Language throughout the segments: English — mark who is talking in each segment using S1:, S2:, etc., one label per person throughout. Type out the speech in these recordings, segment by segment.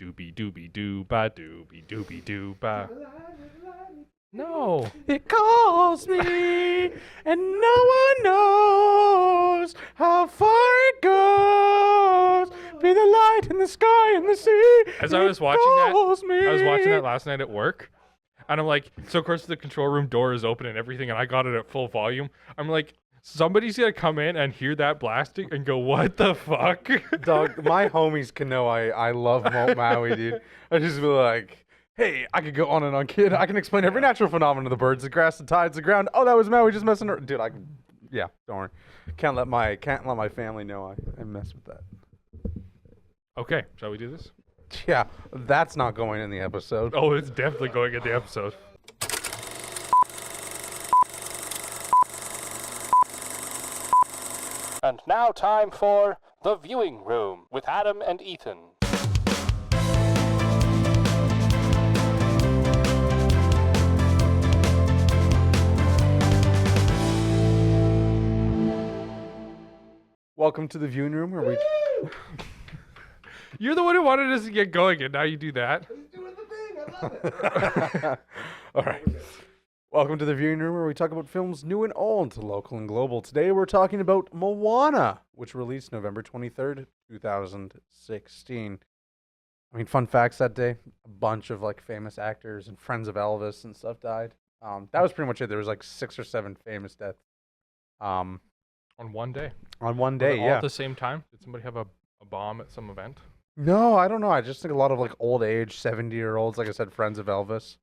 S1: doobie doobie doo ba doobie doobie doo ba. No.
S2: It calls me, and no one knows how far it goes. Be the light in the sky and the sea.
S1: As I was watching that, I was watching that last night at work, and I'm like, so of course the control room door is open and everything, and I got it at full volume. I'm like, somebody's gonna come in and hear that blasting and go, "What the fuck?"
S2: Dog, my homies can know I love Maui, dude. I just be like, hey, I could go on and on, kid. I can explain every natural phenomenon: the birds, the grass, the tides, the ground. Oh, that was Maui just messing around. Dude, yeah, don't worry. Can't let my family know I mess with that.
S1: Okay, shall we do this?
S2: Yeah, that's not going in the episode.
S1: Oh, it's definitely going in the episode.
S3: And now time for The Viewing Room with Adam and Ethan.
S2: Welcome to the viewing room where we...
S1: You're the one who wanted us to get going, and now you do that.
S4: Doing the thing, I love it.
S2: All right. Welcome to the viewing room where we talk about films new and old, local and global. Today we're talking about Moana, which released November 23rd, 2016. I mean, fun facts that day, a bunch of like famous actors and friends of Elvis and stuff died. That was pretty much it. There was like 6 or 7 famous deaths.
S1: On one day.
S2: On one
S1: Were
S2: day,
S1: they all
S2: yeah.
S1: at the same time? Did somebody have a bomb at some event?
S2: No, I don't know. I just think a lot of like old age 70-year-olds, like I said, friends of Elvis.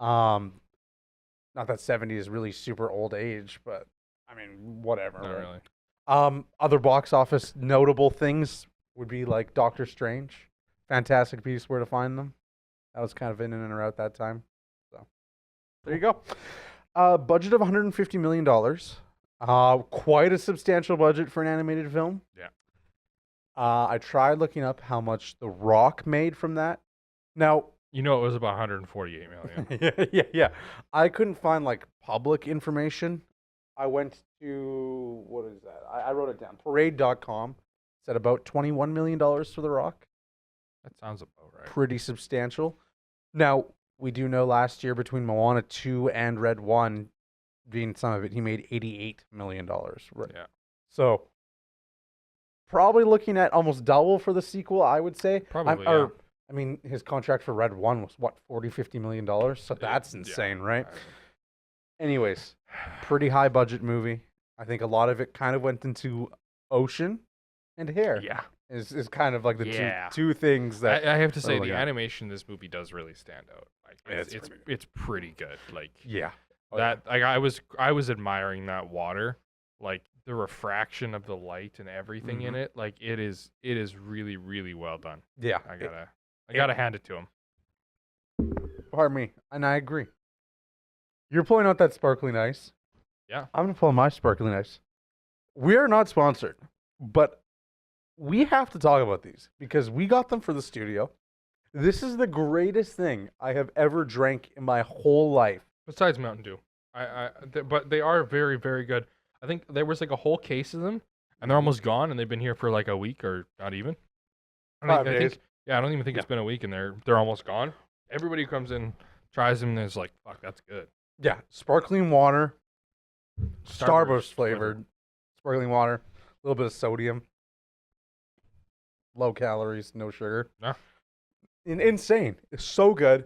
S2: Not that 70 is really super old age, but I mean, whatever.
S1: Not
S2: right?
S1: really.
S2: Other box office notable things would be like Doctor Strange, Fantastic Beasts, Where to Find Them. That was kind of in and out that time. So there you go. Budget of $150 million. Quite a substantial budget for an animated film.
S1: Yeah.
S2: I tried looking up how much The Rock made from that. Now,
S1: You know it was about 148 million.
S2: yeah. I couldn't find like public information. I went to, what is that? I wrote it down. Parade.com said about $21 million for The Rock.
S1: That sounds about right.
S2: Pretty substantial. Now, we do know last year between Moana 2 and Red 1, being some of it, he made $88 million. Right.
S1: Yeah.
S2: So, probably looking at almost double for the sequel, I would say.
S1: Probably, yeah.
S2: I mean, his contract for Red 1 was, what, $40-50 million? So that's insane, right? Anyways, pretty high budget movie. I think a lot of it kind of went into ocean and hair.
S1: Yeah.
S2: Is kind of like the
S1: Yeah.
S2: two things that...
S1: I have to say,
S2: Oh my
S1: the
S2: God.
S1: animation in this movie does really stand out. Like,
S2: Yeah,
S1: it's pretty good. Like,
S2: Yeah. Oh,
S1: that, like, I was admiring that water, like the refraction of the light and everything in it. Like, it is really, really well done.
S2: Yeah.
S1: I gotta hand it to him.
S2: Pardon me. And I agree. You're pulling out that sparkling ice.
S1: Yeah.
S2: I'm going to pull out my sparkling ice. We are not sponsored, but we have to talk about these because we got them for the studio. This is the greatest thing I have ever drank in my whole life.
S1: Besides Mountain Dew, but they are very, very good. I think there was like a whole case of them, and they're almost gone, and they've been here for like a week or not even. I
S2: 5
S1: think,
S2: days.
S1: I don't even think it's been a week, and they're almost gone. Everybody who comes in, tries them, and is like, "Fuck, that's good."
S2: Yeah. Sparkling water,
S1: Starburst
S2: Starburst flavored. Sparkling water, a little bit of sodium, low calories, no sugar.
S1: Yeah.
S2: Insane. It's so good.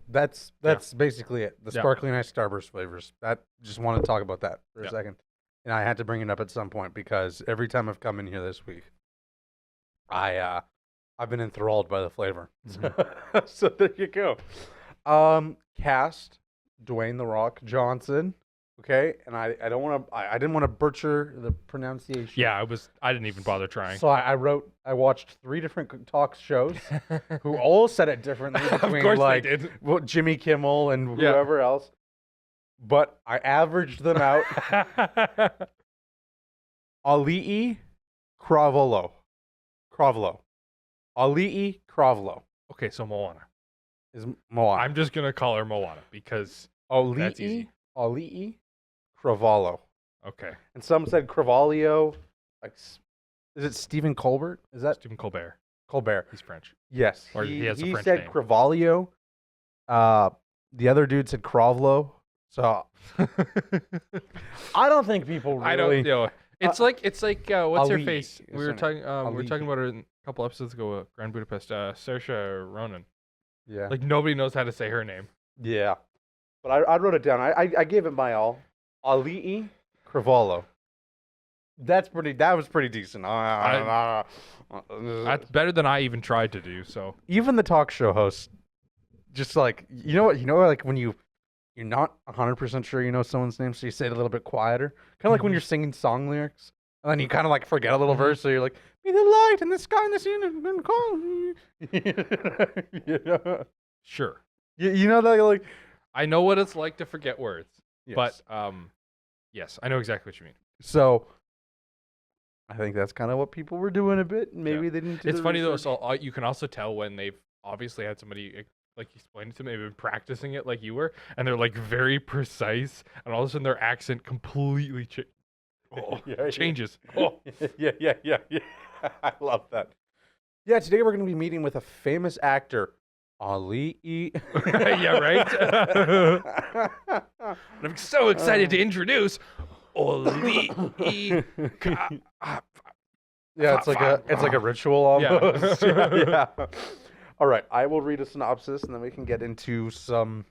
S2: That's basically it. The
S1: Yeah.
S2: sparkling ice Starburst flavors. That just want to talk about that for a
S1: Yeah.
S2: second. And I had to bring it up at some point because every time I've come in here this week, I've been enthralled by the flavor. So there you go. Cast Dwayne The Rock Johnson. Okay, and I didn't want to butcher the pronunciation.
S1: Yeah, I didn't even bother trying.
S2: So I watched 3 different talk shows who all said it differently between
S1: Of course
S2: like
S1: they did.
S2: Jimmy Kimmel and
S1: Yeah.
S2: whoever else. But I averaged them out. Alii Cravolo. Alii Cravolo
S1: Okay, so Moana.
S2: is Moana.
S1: I'm just gonna call her Moana because that's easy.
S2: Alii Cravolo.
S1: Okay,
S2: And some said Cravalio. Like, is it Stephen Colbert? Is that
S1: Stephen Colbert.
S2: Colbert.
S1: He's French.
S2: Yes.
S1: Or he has a
S2: he
S1: French
S2: said
S1: name.
S2: Crevalio. The other dude said Crovlo. So I don't think people really.
S1: I don't. You know, it's like what's her
S2: Ali
S1: face?
S2: is
S1: We
S2: her
S1: were talking.
S2: name.
S1: We were
S2: Ali.
S1: talking about her a couple episodes ago. Grand Budapest. Saoirse Ronan.
S2: Yeah.
S1: Like nobody knows how to say her name.
S2: Yeah. But I wrote it down. I gave it my all. Alii Crevallo. That was pretty decent.
S1: That's better than I even tried to do. So
S2: Even the talk show host, just like like when you're not 100% sure you know someone's name, so you say it a little bit quieter. Kind of like when you're singing song lyrics, and then you kind of like forget a little verse, so you're like, "Be the light in the sky and the sea and call me."
S1: sure,
S2: You know that like.
S1: I know what it's like to forget words.
S2: Yes.
S1: But yes, I know exactly what you mean.
S2: So I think that's kind of what people were doing a bit. Maybe they didn't do
S1: It's
S2: the
S1: funny though.
S2: research.
S1: So you can also tell when they've obviously had somebody like explain it to me, they've been practicing it like you were, and they're like very precise, and all of a sudden their accent completely changes. Oh,
S2: yeah. I love that. Yeah, today we're going to be meeting with a famous actor, Ali.
S1: yeah, right. I'm so excited to introduce Oli.
S2: Yeah, it's like a ritual almost.
S1: Yeah.
S2: Yeah. All right, I will read a synopsis and then we can get into some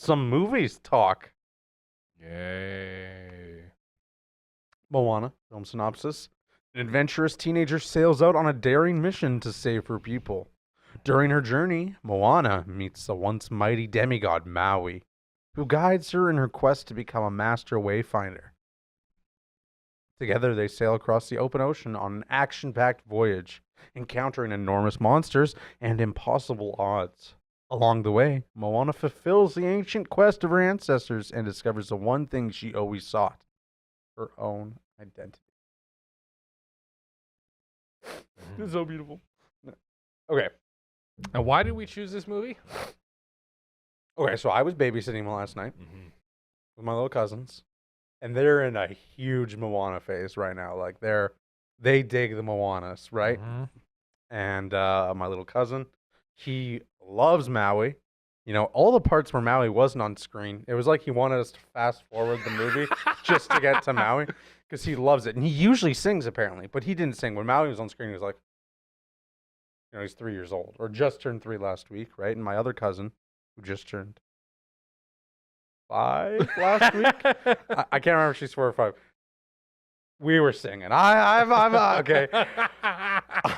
S2: movies talk.
S1: Yay.
S2: Moana, film synopsis. An adventurous teenager sails out on a daring mission to save her people. During her journey, Moana meets the once mighty demigod Maui, who guides her in her quest to become a master wayfinder. Together, they sail across the open ocean on an action-packed voyage, encountering enormous monsters and impossible odds. Along the way, Moana fulfills the ancient quest of her ancestors and discovers the one thing she always sought: her own identity. It's so beautiful. Okay.
S1: Now, why did we choose this movie?
S2: Okay, so I was babysitting last night with my little cousins, and they're in a huge Moana phase right now. Like they dig the Moanas, right? And my little cousin, he loves Maui. You know, all the parts where Maui wasn't on screen, it was like he wanted us to fast forward the movie just to get to Maui because he loves it. And he usually sings, apparently, but he didn't sing. When Maui was on screen, he was like, you know, he's 3 years old or just turned 3 last week, right? And my other cousin, who just turned 5 last week, I can't remember if she's 4 or 5. We were singing. I'm okay.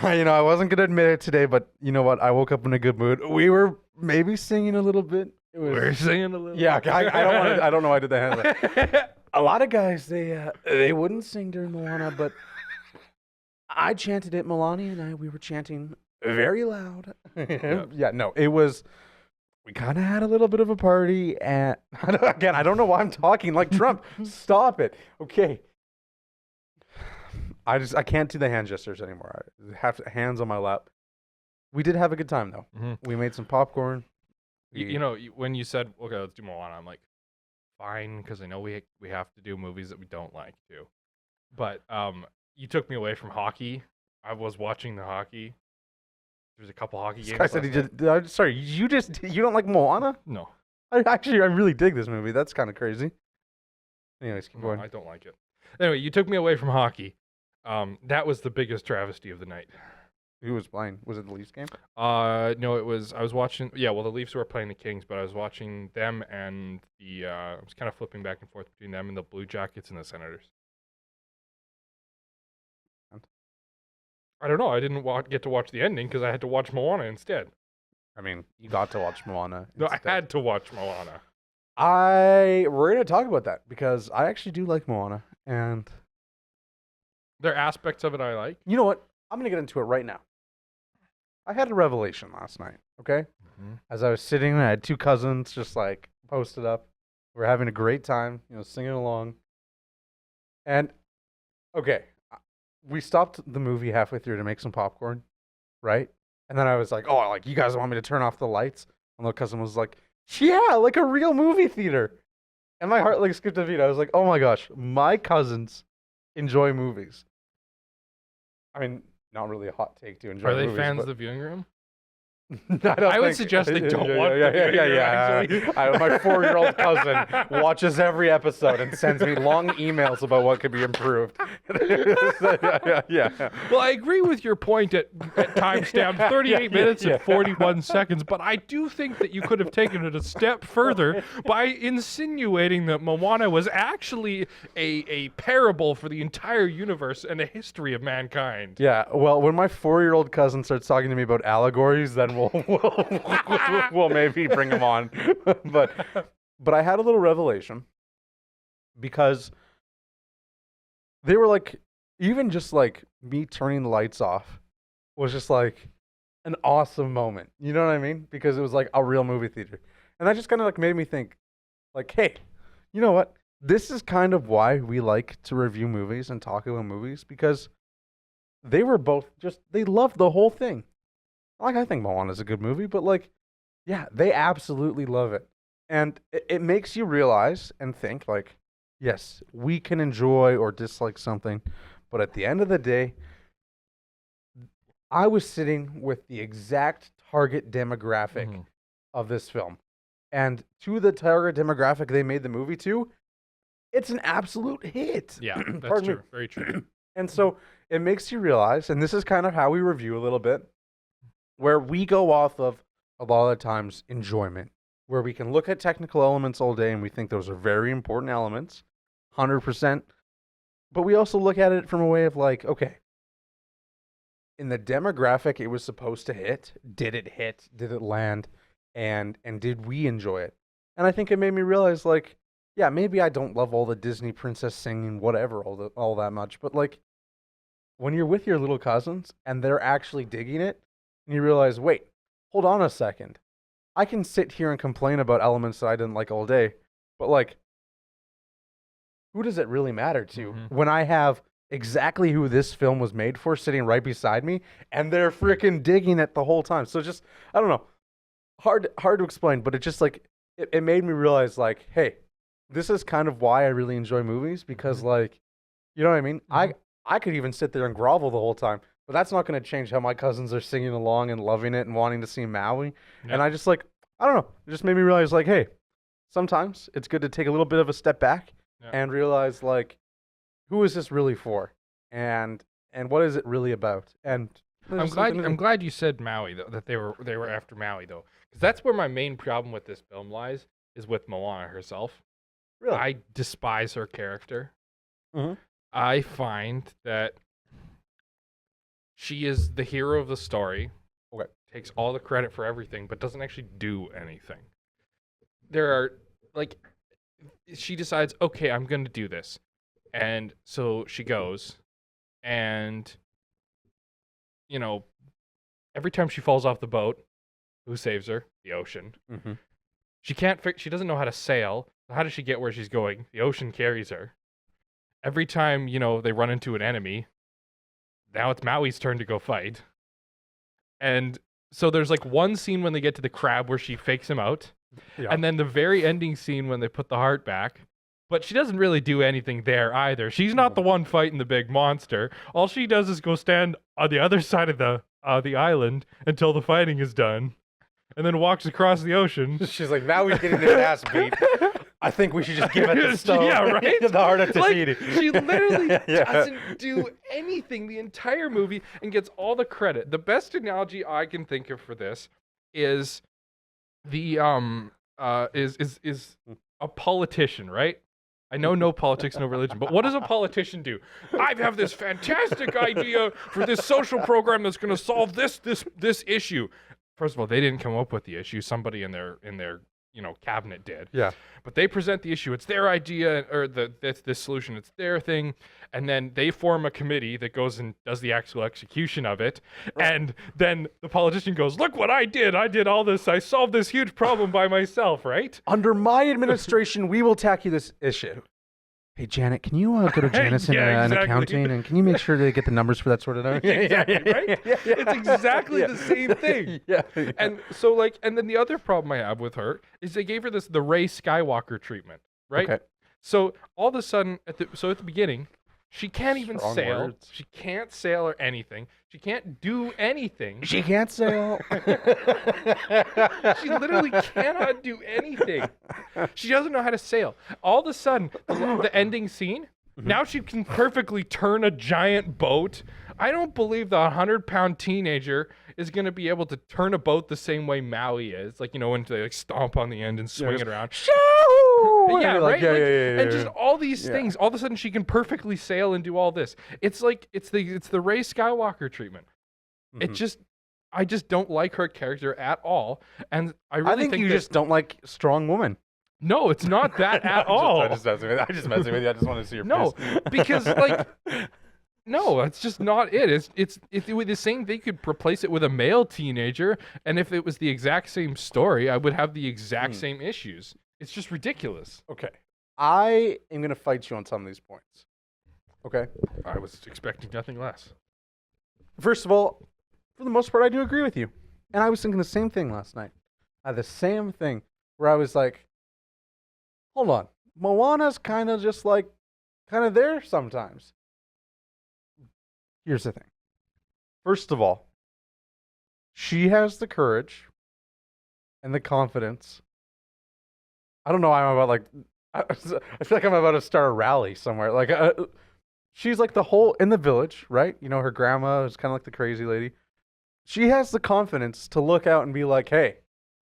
S2: You know, I wasn't gonna admit it today, but you know what? I woke up in a good mood. We were maybe singing a little bit.
S1: We're singing a little.
S2: Yeah, I don't want to. I don't know why I did the hand. A lot of guys they wouldn't sing during Moana, but I chanted it. Milani and we were chanting very loud.
S1: Yep.
S2: Yeah, no, it was. We kind of had a little bit of a party, and again, I don't know why I'm talking like Trump. Stop it. Okay. I can't do the hand gestures anymore. I have hands on my lap. We did have a good time though. We made some popcorn.
S1: You know, when you said, okay, let's do Moana, I'm like, fine, because I know we have to do movies that we don't like to. But you took me away from hockey. I was watching the hockey. There's a couple hockey games.
S2: I said he did. Sorry, you don't like Moana?
S1: No.
S2: I really dig this movie. That's kind of crazy. Anyways, keep going.
S1: I don't like it. Anyway, you took me away from hockey. That was the biggest travesty of the night.
S2: Who was playing? Was it the Leafs game?
S1: No, it was. I was watching. Yeah, well, the Leafs were playing the Kings, but I was watching them and the. I was kind of flipping back and forth between them and the Blue Jackets and the Senators. I don't know. I didn't get to watch the ending because I had to watch Moana instead.
S2: I mean, you got to watch Moana.
S1: No, I
S2: instead.
S1: had to watch Moana.
S2: We're going to talk about that because I actually do like Moana. And
S1: There are aspects of it I like.
S2: you know what? I'm going to get into it right now. I had a revelation last night, okay? As I was sitting, I had 2 cousins just like posted up. We were having a great time, you know, singing along. And, okay, we stopped the movie halfway through to make some popcorn, right? And then I was like, oh, like, you guys want me to turn off the lights? And the cousin was like, yeah, like a real movie theater. And my heart like skipped a beat. I was like, oh my gosh, my cousins enjoy movies. I mean, not really a hot take to enjoy
S1: Are they
S2: movies,
S1: fans
S2: but-
S1: of the viewing room?
S2: I
S1: would suggest they don't watch the video, actually.
S2: My 4-year-old cousin watches every episode and sends me long emails about what could be improved. yeah.
S1: Well, I agree with your point at timestamp 38 minutes and 41 seconds, but I do think that you could have taken it a step further by insinuating that Moana was actually a parable for the entire universe and the history of mankind.
S2: Yeah, well, when my 4-year-old cousin starts talking to me about allegories, then we'll maybe bring him on. but I had a little revelation because they were like, even just like me turning the lights off was just like an awesome moment. You know what I mean? Because it was like a real movie theater. And that just kind of like made me think like, hey, you know what? This is kind of why we like to review movies and talk about movies, because they were both just, they loved the whole thing. Like, I think Moana's a good movie, but like, yeah, they absolutely love it. And it makes you realize and think like, yes, we can enjoy or dislike something, but at the end of the day, I was sitting with the exact target demographic of this film. And to the target demographic they made the movie to, it's an absolute hit.
S1: Yeah, that's
S2: Pardon me.
S1: true. Very true.
S2: And so it makes you realize, and this is kind of how we review a little bit, where we go off of a lot of the times enjoyment, where we can look at technical elements all day and we think those are very important elements, 100%. But we also look at it from a way of like, okay, in the demographic it was supposed to hit, did it hit? Did it land? And did we enjoy it? And I think it made me realize like, yeah, maybe I don't love all the Disney princess singing, whatever, all that much. But like, when you're with your little cousins and they're actually digging it, and you realize, wait, hold on a second. I can sit here and complain about elements that I didn't like all day, but like, who does it really matter to when I have exactly who this film was made for sitting right beside me, and they're freaking digging it the whole time? So just, I don't know, hard to explain, but it just like, it made me realize like, hey, this is kind of why I really enjoy movies, because like, you know what I mean? I could even sit there and grovel the whole time, but that's not going to change how my cousins are singing along and loving it and wanting to see Maui.
S1: Yeah.
S2: And I just like, I don't know, it just made me realize like, hey, sometimes it's good to take a little bit of a step back and realize like, who is this really for? And what is it really about? And
S1: I'm glad you said Maui though, that they were after Maui though, because that's where my main problem with this film lies, is with Moana herself.
S2: Really?
S1: I despise her character.
S2: Mhm.
S1: I find that she is the hero of the story.
S2: Okay.
S1: Takes all the credit for everything, but doesn't actually do anything. There are, like, she decides, okay, I'm going to do this. And so she goes, and, you know, every time she falls off the boat, who saves her? The ocean.
S2: Mm-hmm.
S1: She doesn't know how to sail. How does she get where she's going? The ocean carries her. Every time, you know, they run into an enemy, now it's Maui's turn to go fight. And so there's like one scene when they get to the crab where she fakes him out.
S2: Yeah.
S1: And then the very ending scene when they put the heart back. But she doesn't really do anything there either. She's not the one fighting the big monster. All she does is go stand on the other side of the island until the fighting is done. And then walks across the ocean.
S2: She's like, now we're getting his ass beat. I think we should just give it the stone.
S1: Yeah, right?
S2: The heart of
S1: Like,
S2: Tahiti.
S1: she literally
S2: Yeah.
S1: doesn't do anything the entire movie and gets all the credit. The best analogy I can think of for this is the is a politician, right? I know no politics, no religion, but what does a politician do? I have this fantastic idea for this social program that's going to solve this issue. First of all, they didn't come up with the issue. Somebody in their cabinet did.
S2: Yeah.
S1: But they present the issue. It's their idea, or that's this solution. It's their thing. And then they form a committee that goes and does the actual execution of it. Right. And then the politician goes, look what I did. I did all this. I solved this huge problem by myself, right?
S2: Under my administration, we will tackle this issue. Hey, Janet, can you go to Janice
S1: Yeah,
S2: in
S1: exactly.
S2: accounting, and can you make sure to get the numbers for that sorted out?
S1: Exactly, right? It's exactly the same thing.
S2: Yeah.
S1: And so, like, and then the other problem I have with her is they gave her the Rey Skywalker treatment, right?
S2: Okay.
S1: So all of a sudden, at the beginning, She can't even
S2: Strong
S1: sail.
S2: words.
S1: She can't sail or anything. She can't do anything.
S2: She can't sail.
S1: She literally cannot do anything. She doesn't know how to sail. All of a sudden, the ending scene, now she can perfectly turn a giant boat. I don't believe the 100-pound teenager is going to be able to turn a boat the same way Maui is. Like, when they like stomp on the end and swing it around. Yeah, right? And just all these things. All of a sudden, she can perfectly sail and do all this. It's like, it's the Rey Skywalker treatment. It just... I just don't like her character at all, and I really
S2: think you just don't like strong women.
S1: No, it's not that at all.
S2: I'm just messing with you. I just want to see your
S1: No,
S2: face.
S1: because no, it's just not it. It's the same. They could replace it with a male teenager, and if it was the exact same story, I would have the exact same issues. It's just ridiculous.
S2: Okay, I am gonna fight you on some of these points. Okay,
S1: I was expecting nothing less.
S2: first of all, for the most part, I do agree with you, and I was thinking the same thing last night. I had the same thing where I was like, hold on, Moana's kind of just like, kind of there sometimes. Here's the thing. First of all, she has the courage and the confidence. I don't know why I'm about like, I feel like I'm about to start a rally somewhere. Like, she's like the whole, in the village, right? Her grandma is kind of like the crazy lady. She has the confidence to look out and be like, hey,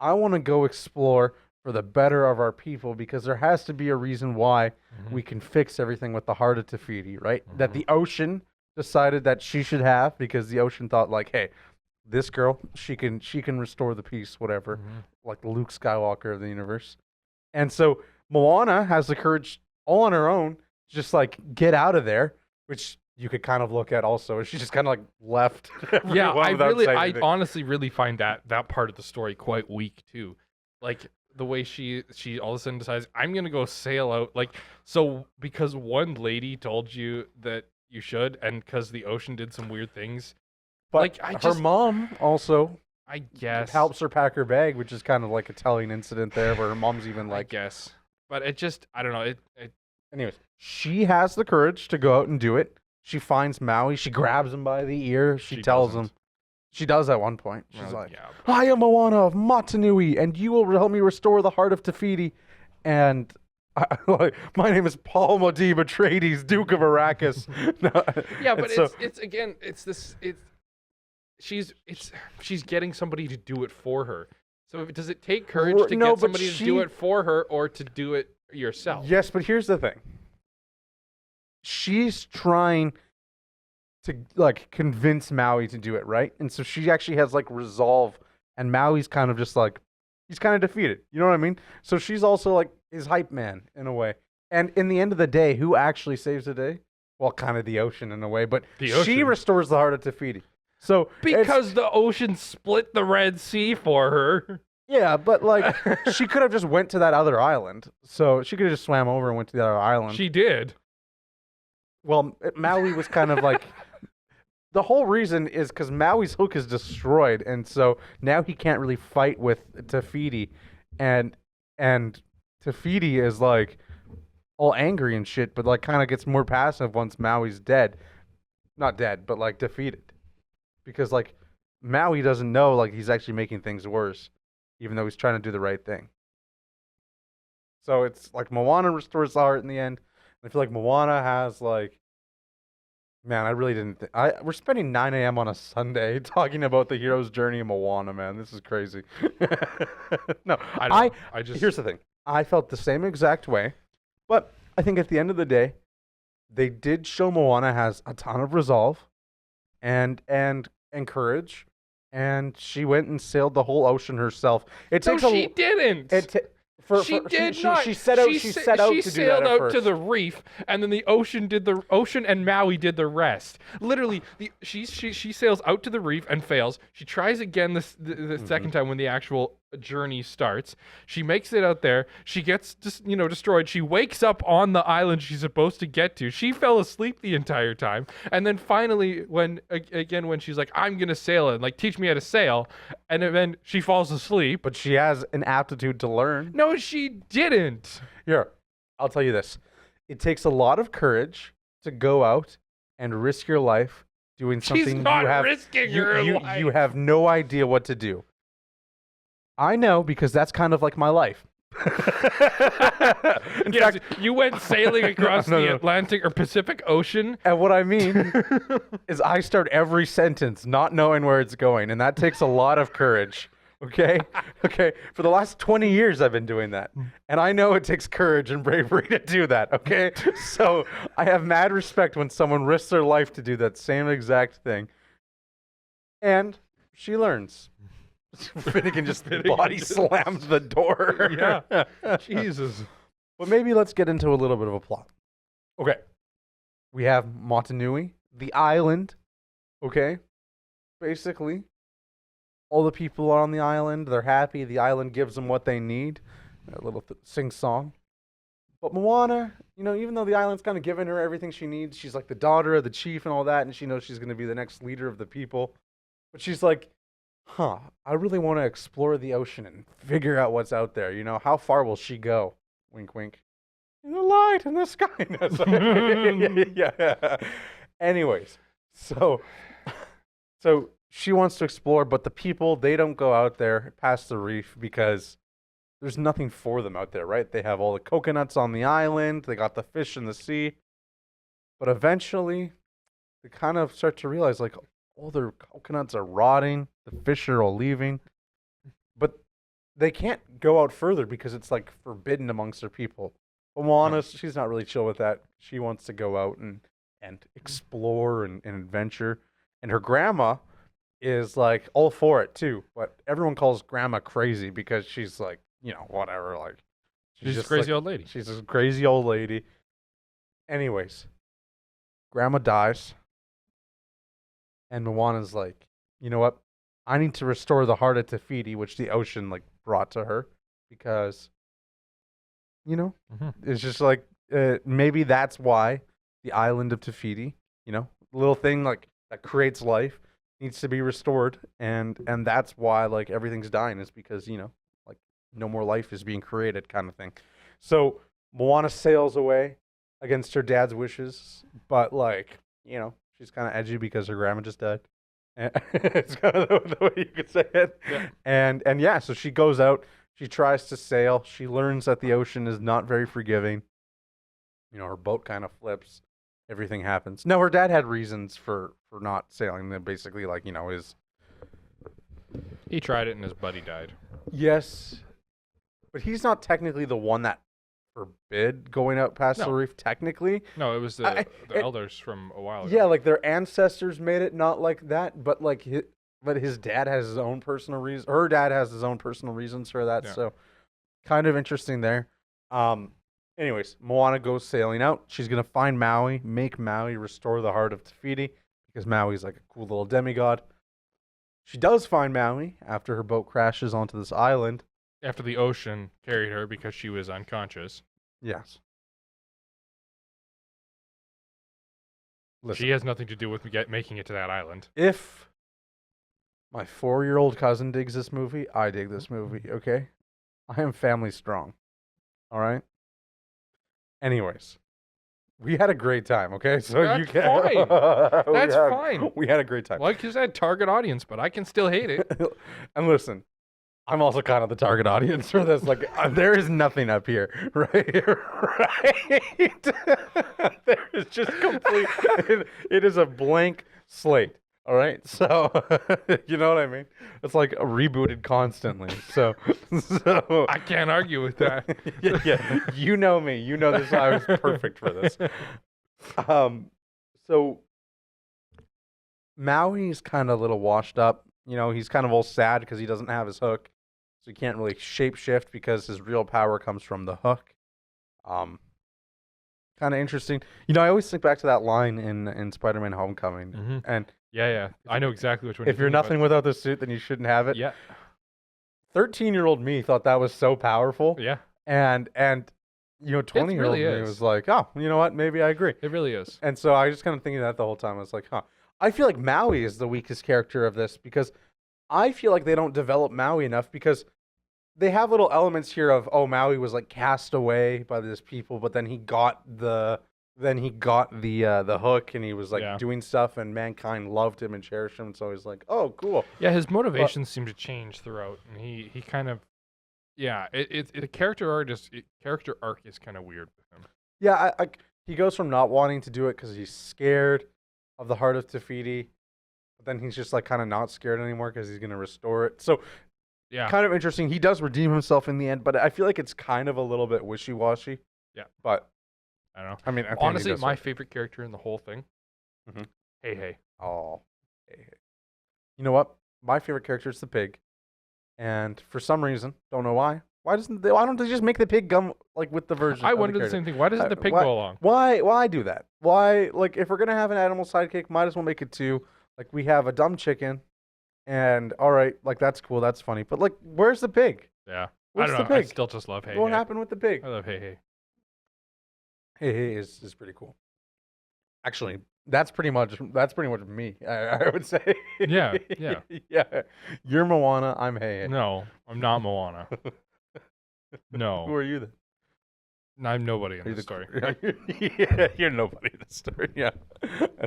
S2: I want to go explore for the better of our people because there has to be a reason why we can fix everything with the heart of Tafiti, right? That the ocean decided that she should have because the ocean thought like, hey, this girl, she can restore the peace, whatever, like Luke Skywalker of the universe. And so Moana has the courage all on her own to just like get out of there, which you could kind of look at also. She just kind of like left.
S1: Yeah, I
S2: anything.
S1: honestly really find that part of the story quite weak too. Like the way she all of a sudden decides I'm gonna go sail out. Like, so because one lady told you that you should, and because the ocean did some weird things.
S2: But
S1: like
S2: her mom also,
S1: I guess,
S2: helps her pack her bag, which is kind of like a telling incident there, where her mom's even
S1: I
S2: like,
S1: guess. But it just, I don't know. It
S2: anyways, she has the courage to go out and do it. She finds Maui. She grabs him by the ear. She tells him. She does at one point. She's like,
S1: yeah,
S2: I am Moana of Motunui, and you will help me restore the heart of Tafiti. And my name is Paul Modiba Atreides, Duke of Arrakis.
S1: yeah, but
S2: so,
S1: she's getting somebody to do it for her. So does it take courage to get somebody to do it for her or to do it yourself?
S2: Yes, but here's the thing. She's trying to like convince Maui to do it, right? And so she actually has like resolve, and Maui's kind of just like, he's kind of defeated. You know what I mean? So she's also like his hype man in a way. And in the end of the day, who actually saves the day? Well, kind of the ocean in a way, but she restores the heart of Tafiti. So
S1: because the ocean split the Red Sea for her.
S2: Yeah, but like she could have just went to that other island. So she could have just swam over and went to the other island.
S1: She did.
S2: Well, Maui was kind of like, the whole reason is because Maui's hook is destroyed, and so now he can't really fight with Tafiti, and Tafiti is like all angry and shit, but like kind of gets more passive once Maui's dead. Not dead, but like defeated. Because like Maui doesn't know like he's actually making things worse, even though he's trying to do the right thing. So it's like Moana restores the heart in the end. I feel like Moana has like, man, I really didn't think. We're spending 9 a.m. on a Sunday talking about the hero's journey of Moana, man. This is crazy. No, here's the thing. I felt the same exact way, but I think at the end of the day, they did show Moana has a ton of resolve, and courage, and she went and sailed the whole ocean herself.
S1: She didn't. She set out to do that. She sailed out to the reef, and then the ocean and Maui did the rest. Literally, she sails out to the reef and fails. She tries again the second time when the actual journey starts. She makes it out there. She gets destroyed. She wakes up on the island she's supposed to get to. She fell asleep the entire time, and then finally, when she's like, "I'm gonna sail it, like teach me how to sail," and then she falls asleep.
S2: But she has an aptitude to learn.
S1: No, she didn't.
S2: Here, I'll tell you this. It takes a lot of courage to go out and risk your life doing something
S1: She's not
S2: you have
S1: risking
S2: you,
S1: her
S2: you,
S1: life.
S2: you have no idea what to do. I know, because that's kind of like my life. In
S1: Yes,
S2: fact,
S1: you went sailing across the Atlantic or Pacific Ocean.
S2: and what I mean is I start every sentence not knowing where it's going, and that takes a lot of courage. Okay? Okay. For the last 20 years, I've been doing that. And I know it takes courage and bravery to do that. Okay? So I have mad respect when someone risks their life to do that same exact thing. And she learns. Finnegan just body slams the door.
S1: Yeah. Jesus.
S2: But maybe let's get into a little bit of a plot. Okay. We have Motunui, the island. Okay? Basically, all the people are on the island. They're happy. The island gives them what they need. A little sing-song. But Moana, even though the island's kind of giving her everything she needs, she's like the daughter of the chief and all that, and she knows she's going to be the next leader of the people. But she's like, I really want to explore the ocean and figure out what's out there. How far will she go? Wink, wink. In the light, in the sky. Yeah. Anyways, so she wants to explore, but the people, they don't go out there past the reef because there's nothing for them out there, right? They have all the coconuts on the island. They got the fish in the sea. But eventually, they kind of start to realize, like, all their coconuts are rotting. The fish are all leaving. But they can't go out further because it's, like, forbidden amongst their people. But Moana, she's not really chill with that. She wants to go out and explore and adventure. And her grandma is, like, all for it, too. But everyone calls grandma crazy because she's, like, whatever. Like,
S1: She's a crazy old lady.
S2: She's a crazy old lady. Anyways, grandma dies. And Moana's like, you know what? I need to restore the heart of Te which the ocean, like, brought to her. Because, it's just like, maybe that's why the island of Te little thing, like, that creates life, needs to be restored. And that's why, like, everything's dying, is because, like, no more life is being created, kind of thing. So Moana sails away against her dad's wishes. But, like, she's kind of edgy because her grandma just died. It's kind of the way you could say it. Yeah. And yeah, so she goes out. She tries to sail. She learns that the ocean is not very forgiving. Her boat kind of flips. Everything happens. No, her dad had reasons for not sailing. That basically, like,
S1: He tried it and his buddy died.
S2: Yes. But he's not technically the one that forbid going out past the reef, technically.
S1: No, it was the elders from a while ago.
S2: Yeah, like, their ancestors made it not like that, but, like, his dad has his own personal reasons. Her dad has his own personal reasons for that, so kind of interesting there. Anyways, Moana goes sailing out. She's going to find Maui, make Maui restore the heart of Te because Maui's, like, a cool little demigod. She does find Maui after her boat crashes onto this island.
S1: After the ocean carried her because she was unconscious.
S2: Yes.
S1: Listen, she has nothing to do with making it to that island.
S2: If my 4-year-old cousin digs this movie, I dig this movie, okay? I am family strong. All right? Anyways, we had a great time, okay? So
S1: That's
S2: you can
S1: fine. That's fine.
S2: We had a great time.
S1: Like you said, target audience, but I can still hate it.
S2: And listen, I'm also kind of the target audience for this. Like, there is nothing up here, right? Right? There is just complete. It is a blank slate. All right, so you know what I mean. It's like rebooted constantly. So
S1: I can't argue with that.
S2: yeah. You know me. You know this. I was perfect for this. So Maui's kind of a little washed up. He's kind of all sad because he doesn't have his hook. So he can't really shapeshift because his real power comes from the hook. Kind of interesting. I always think back to that line in Spider-Man Homecoming.
S1: Mm-hmm.
S2: And
S1: yeah. I know exactly which one.
S2: If you're nothing without the suit, then you shouldn't have it.
S1: Yeah.
S2: 13-year-old me thought that was so powerful.
S1: Yeah.
S2: And 20-year-old me was like, oh, you know what? Maybe I agree.
S1: It really is.
S2: And so I was just kind of thinking that the whole time. I was like, I feel like Maui is the weakest character of this because I feel like they don't develop Maui enough because they have little elements here of, Maui was, like, cast away by these people, but then he got the then he got the hook, and he was like
S1: Yeah.
S2: doing stuff, and mankind loved him and cherished him. So he's like, oh, cool.
S1: Yeah, his motivations seem to change throughout, and he kind of, yeah, the character arc is kind of weird with him.
S2: Yeah, he goes from not wanting to do it because he's scared of the heart of Tafiti, but then he's just like kind of not scared anymore because he's gonna restore it. So
S1: Yeah,
S2: kind of interesting. He does redeem himself in the end, but I feel like it's kind of a little bit wishy-washy.
S1: Yeah.
S2: But
S1: I don't know.
S2: I mean, at the end,
S1: Honestly,
S2: he does
S1: my
S2: it.
S1: favorite character in the whole thing.
S2: Mhm.
S1: Hey.
S2: Oh, hey. You know what? My favorite character is the pig, and for some reason, don't know why. Why don't they just make the pig come like with the version?
S1: I
S2: of
S1: wonder the
S2: character?
S1: same thing. Why doesn't the pig
S2: why-
S1: go along?
S2: Why do that? Why, like, if we're gonna have an animal sidekick, might as well make it two. Like, we have a dumb chicken, and all right, like, that's cool, that's funny. But like, where's the pig?
S1: Yeah,
S2: What's
S1: I
S2: the
S1: don't know. I
S2: pig?
S1: still just love Hey.
S2: What
S1: Hey.
S2: happened with the pig?
S1: I love Hey.
S2: Hey is pretty cool. Actually, that's pretty much me. I would say.
S1: Yeah.
S2: yeah. You're Moana. I'm Hey.
S1: No, I'm not Moana.
S2: Who
S1: No,
S2: are you then?
S1: I'm nobody in
S2: Are you
S1: the story.
S2: yeah, you're nobody in the story. Yeah.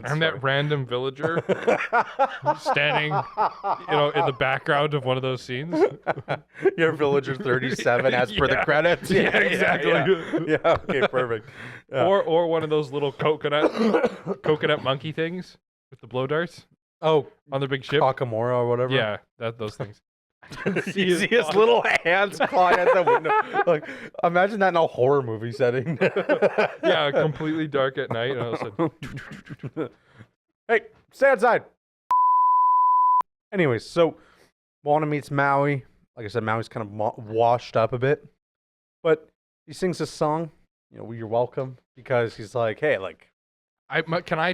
S1: I'm that random villager standing, in the background of one of those scenes.
S2: You're Villager 37 as per the
S1: Yeah.
S2: credits.
S1: Yeah, exactly.
S2: Yeah. Okay, perfect. Yeah.
S1: Or one of those little coconut monkey things with the blow darts
S2: Oh,
S1: on the big ship.
S2: Kakamora or whatever.
S1: Yeah, those things.
S2: You see his little hands clawing at the window. Like, imagine that in a horror movie setting.
S1: Yeah, completely dark at night. And all of a sudden,
S2: Hey, stay outside. Anyways, so Moana meets Maui. Like I said, Maui's kind of washed up a bit, but he sings this song. You're welcome, because he's like, hey, like,
S1: I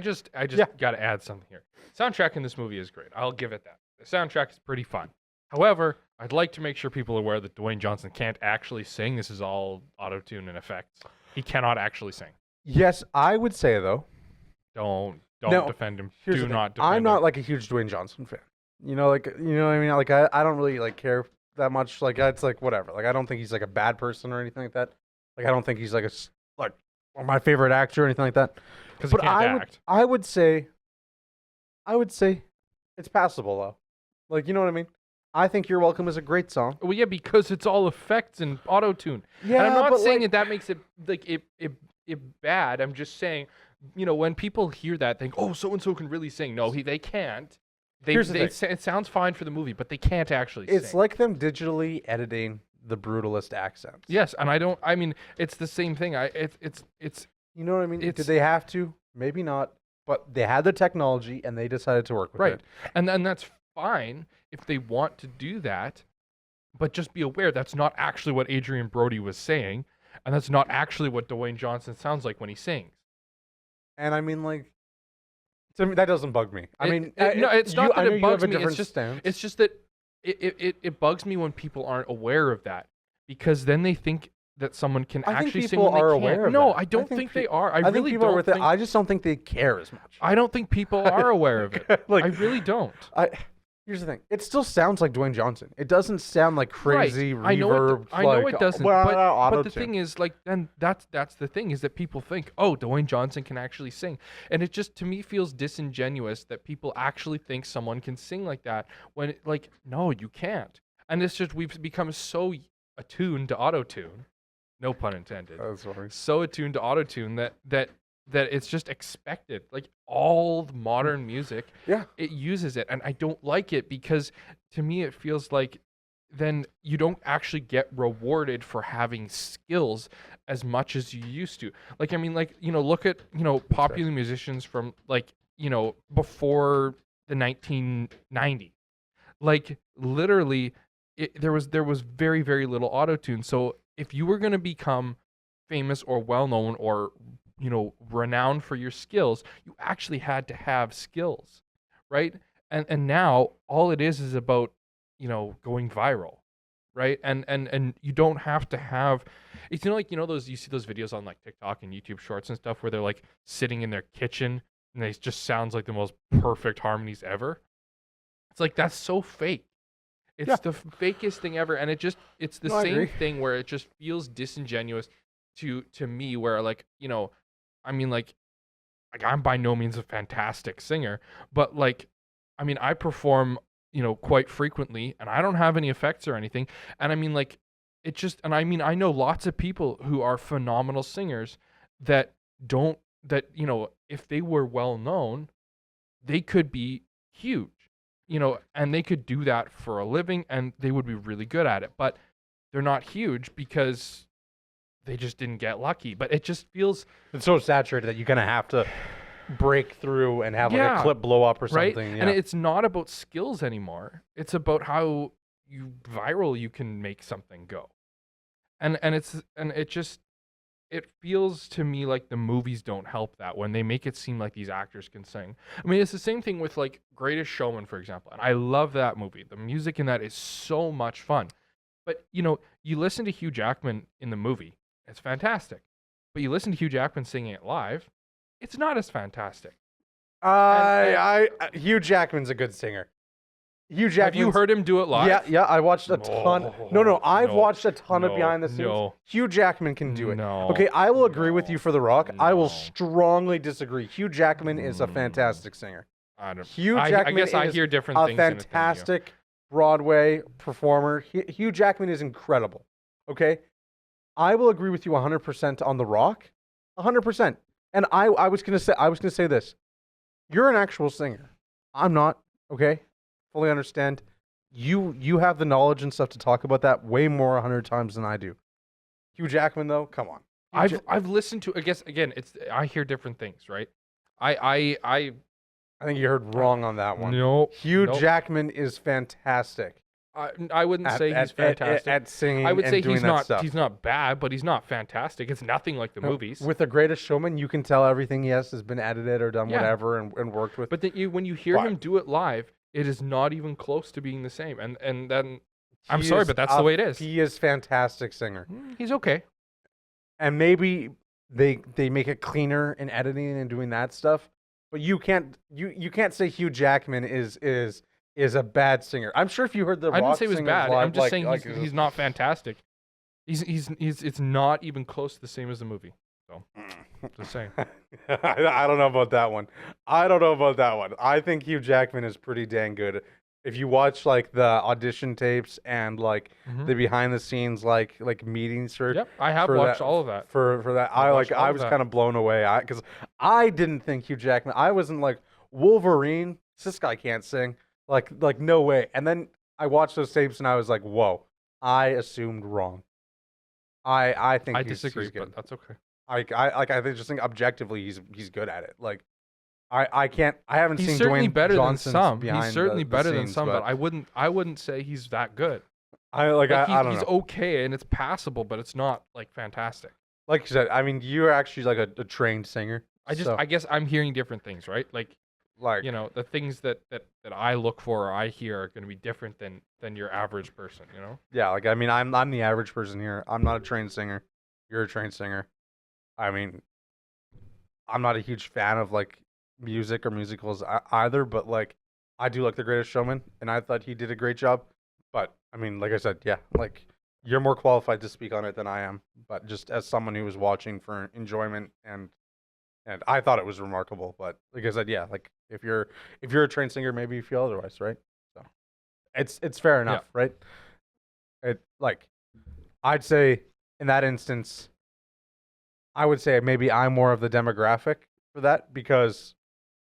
S1: just
S2: Yeah.
S1: got to add something here. Soundtrack in this movie is great. I'll give it that. The soundtrack is pretty fun. However, I'd like to make sure people are aware that Dwayne Johnson can't actually sing. This is all auto-tune and effects. He cannot actually sing.
S2: yes, I would say though.
S1: Don't
S2: No,
S1: defend him.
S2: Here's
S1: Do
S2: the thing.
S1: not defend him.
S2: I'm not like a huge Dwayne Johnson fan. You know what I mean? Like, I don't really like care that much. Like, it's like whatever. Like, I don't think he's like a bad person or anything like that. Like, I don't think he's like like my favorite actor or anything like that.
S1: because he
S2: But
S1: can't act.
S2: I would say it's passable though. Like, you know what I mean? I think You're Welcome is a great song.
S1: Well, yeah, because it's all effects and auto-tune.
S2: Yeah,
S1: and I'm not
S2: but
S1: saying
S2: like,
S1: that makes it like it bad. I'm just saying, when people hear that, think, oh, so and so can really sing. No, they can't.
S2: Here's the
S1: It sounds fine for the movie, but they can't actually
S2: it's
S1: sing.
S2: like them digitally editing the brutalist accents.
S1: Yes, and I mean, it's the same thing. It's
S2: You know what I mean? Did
S1: It's-
S2: they have to? Maybe not. But they had the technology and they decided to work with
S1: right,
S2: it.
S1: and then that's fine if they want to do that, but just be aware that's not actually what Adrian Brody was saying, and that's not actually what Dwayne Johnson sounds like when he sings.
S2: And I mean, like, to me, that doesn't bug me. I mean,
S1: no, it's not
S2: I
S1: that
S2: know
S1: it
S2: you have
S1: bugs
S2: a
S1: me.
S2: different
S1: It's just
S2: stance.
S1: it's just that it bugs me when people aren't aware of that, because then they think that someone can
S2: I think
S1: actually sing
S2: people
S1: when they
S2: are
S1: can't.
S2: aware of
S1: No,
S2: that.
S1: I
S2: I
S1: don't
S2: think
S1: think
S2: pe-
S1: they are. I
S2: I think
S1: really
S2: people are
S1: don't
S2: with it.
S1: think.
S2: I just don't think they care as much.
S1: I don't think people are aware of it.
S2: Like,
S1: I really don't.
S2: Here's the thing. It still sounds like Dwayne Johnson. It doesn't sound like crazy
S1: Right.
S2: reverb.
S1: I know it doesn't. But the
S2: auto-tune.
S1: thing is, like, then that's the thing, is that people think, oh, Dwayne Johnson can actually sing, and it just, to me, feels disingenuous that people actually think someone can sing like that when, like, no, you can't. And it's just, we've become so attuned to auto-tune, no pun intended,
S2: That's funny.
S1: so attuned to auto-tune that it's just expected. Like, all the modern music,
S2: Yeah.
S1: it uses it, and I don't like it, because to me it feels like then you don't actually get rewarded for having skills as much as you used to. Like, I mean, like, look at, popular musicians from, like, before the 1990s. Like, literally, there was very, very little auto-tune. So if you were going to become famous or well-known or renowned for your skills, you actually had to have skills, right? And now all it is about, going viral, right? And you don't have to have, it's like, those, you see those videos on like TikTok and YouTube Shorts and stuff where they're like sitting in their kitchen and they just sounds like the most perfect harmonies ever. It's like, that's so fake. It's
S2: Yeah.
S1: the fakest thing ever, and it's the
S2: No, I
S1: same
S2: agree.
S1: thing where it just feels disingenuous to me, where, like, I mean, like I'm by no means a fantastic singer, but like, I mean, I perform, quite frequently, and I don't have any effects or anything. And I mean, like, and I mean, I know lots of people who are phenomenal singers that don't, if they were well known, they could be huge, and they could do that for a living and they would be really good at it. But they're not huge because they just didn't get lucky. But it just feels
S2: It's so saturated that you're gonna have to break through and have like a clip blow up or
S1: right.
S2: something. Yeah.
S1: And it's not about skills anymore. It's about how viral you can make something go. And it feels to me like the movies don't help that when they make it seem like these actors can sing. I mean, it's the same thing with like Greatest Showman, for example. And I love that movie. The music in that is so much fun. But, you listen to Hugh Jackman in the movie, it's fantastic. But you listen to Hugh Jackman singing it live, it's not as fantastic.
S2: Hugh Jackman's a good singer. Hugh Jackman.
S1: Have you heard him do it live?
S2: Yeah, I watched a ton. I've watched a ton of behind the scenes.
S1: No.
S2: Hugh Jackman can do it.
S1: No.
S2: Okay, I will agree with you for The Rock. I will strongly disagree. Hugh Jackman is a fantastic singer.
S1: I don't.
S2: Hugh Jackman
S1: I guess I
S2: is
S1: hear different
S2: a
S1: things. than you.
S2: fantastic Broadway performer. Hugh Jackman is incredible. Okay, I will agree with you 100% on The Rock, 100%. And I was gonna say this. You're an actual singer. I'm not. Okay, fully understand. You have the knowledge and stuff to talk about that way more 100 times than I do. Hugh Jackman, though, come on.
S1: I've listened to. I guess again, I hear different things, right? I
S2: think you heard wrong on that one.
S1: No.
S2: Hugh Jackman is fantastic.
S1: I wouldn't say he's fantastic
S2: at singing.
S1: I would say
S2: and doing
S1: he's
S2: that
S1: not.
S2: stuff.
S1: He's not bad, but he's not fantastic. It's nothing like the movies.
S2: With The Greatest Showman, you can tell everything has been edited or done
S1: Yeah.
S2: whatever and worked with.
S1: But then when you hear him do it live, it is not even close to being the same. And then I'm sorry, but that's the way it is.
S2: He is fantastic singer.
S1: He's okay.
S2: And maybe they make it cleaner in editing and doing that stuff. But you can't say Hugh Jackman is a bad singer. I'm sure if you heard the
S1: I didn't
S2: Rock
S1: say he was
S2: singers
S1: bad.
S2: live,
S1: I'm just saying
S2: like,
S1: he's not fantastic. He's it's not even close to the same as the movie. So just saying.
S2: I don't know about that one. I think Hugh Jackman is pretty dang good. If you watch like the audition tapes and like the behind the scenes like meetings for
S1: Yep, I have
S2: for
S1: watched
S2: that,
S1: all of that.
S2: For that, I was kind of blown away. Because I didn't think Hugh Jackman. I wasn't like Wolverine. This guy can't sing. Like no way. And then I watched those tapes and I was like, whoa. I assumed wrong. I think
S1: I
S2: he's
S1: disagree,
S2: good.
S1: but that's okay.
S2: I just think objectively he's good at it. Like I haven't
S1: He's
S2: seen
S1: certainly
S2: Dwayne
S1: better
S2: Johnson's
S1: than some.
S2: behind
S1: He's certainly
S2: the
S1: better than
S2: scenes,
S1: some, but I wouldn't say he's that good.
S2: I don't
S1: he's
S2: know.
S1: okay and it's passable, but it's not like fantastic.
S2: Like you said, I mean, you're actually like a trained singer.
S1: I guess I'm hearing different things, right? Like the things that I look for or I hear are going to be different than your average person,
S2: Yeah, like I mean, I'm the average person here. I'm not a trained singer. You're a trained singer. I mean, I'm not a huge fan of like music or musicals either, but like I do like The Greatest Showman, and I thought he did a great job. But I mean, like I said, yeah, like you're more qualified to speak on it than I am. But just as someone who was watching for enjoyment and I thought it was remarkable. But like I said, yeah, like if you're a trained singer, maybe you feel otherwise, right? So it's fair enough, right? It like I'd say in that instance, I would say maybe I'm more of the demographic for that because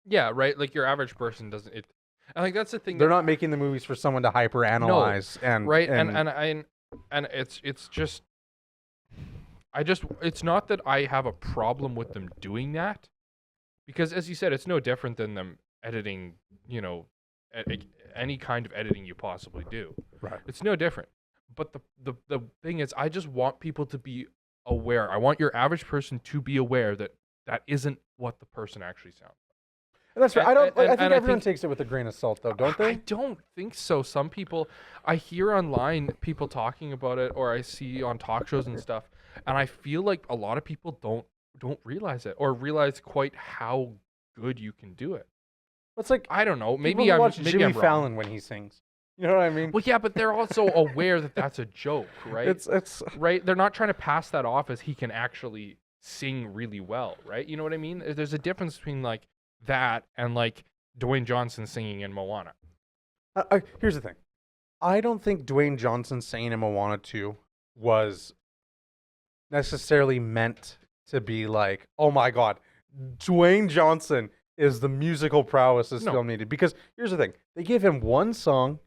S1: yeah, right. Like your average person doesn't. I think that's the thing.
S2: They're not making the movies for someone to hyper analyze
S1: right. And it's just. It's not that I have a problem with them doing that, because as you said, it's no different than them editing, any kind of editing you possibly do.
S2: Right.
S1: It's no different. But the thing is, I just want people to be aware. I want your average person to be aware that isn't what the person actually sounds like.
S2: And that's right. I think everyone takes it with a grain of salt, though, don't they?
S1: I don't think so. Some people, I hear online people talking about it, or I see on talk shows and stuff, and I feel like a lot of people don't realize it or realize quite how good you can do it.
S2: It's like
S1: I don't know. Maybe
S2: people
S1: I'm
S2: watch
S1: maybe
S2: Jimmy
S1: I'm wrong.
S2: Fallon when he sings. You know what I mean?
S1: Well, yeah, but they're also aware that that's a joke, right?
S2: It's
S1: right. They're not trying to pass that off as he can actually sing really well, right? You know what I mean? There's a difference between like that and like Dwayne Johnson singing in Moana.
S2: Here's the thing. I don't think Dwayne Johnson singing in Moana 2 was necessarily meant to be like, oh my God, Dwayne Johnson is the musical prowess this
S1: No.
S2: film needed. Because here's the thing. They give him one song,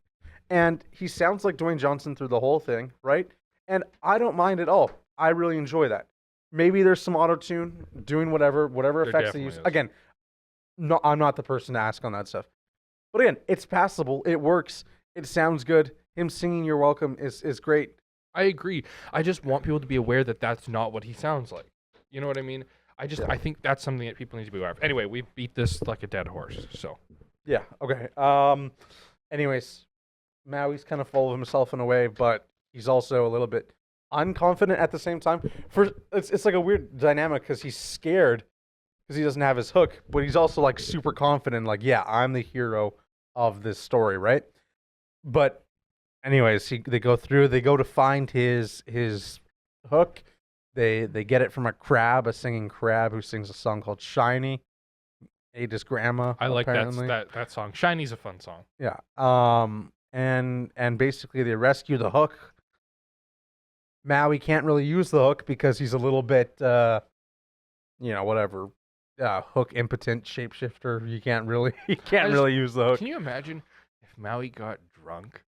S2: and he sounds like Dwayne Johnson through the whole thing, right? And I don't mind at all. I really enjoy that. Maybe there's some auto-tune, doing whatever
S1: There
S2: effects they
S1: definitely
S2: use.
S1: is.
S2: Again, no, I'm not the person to ask on that stuff. But again, it's passable. It works. It sounds good. Him singing "You're Welcome" is great.
S1: I agree. I just want people to be aware that that's not what he sounds like. You know what I mean? I think that's something that people need to be aware of. Anyway, we beat this like a dead horse. So
S2: Yeah. Okay. Anyways, Maui's kind of full of himself in a way, but he's also a little bit unconfident at the same time. It's like a weird dynamic because he's scared because he doesn't have his hook, but he's also like super confident. Like, yeah, I'm the hero of this story, right? But anyways, they go to find his hook. They get it from a singing crab who sings a song called "Shiny." Ate his grandma.
S1: I like
S2: apparently.
S1: that song. Shiny's a fun song.
S2: Yeah. And basically they rescue the hook. Maui can't really use the hook because he's a little bit, whatever, hook impotent shapeshifter. He can't really use the hook.
S1: Can you imagine if Maui got drunk?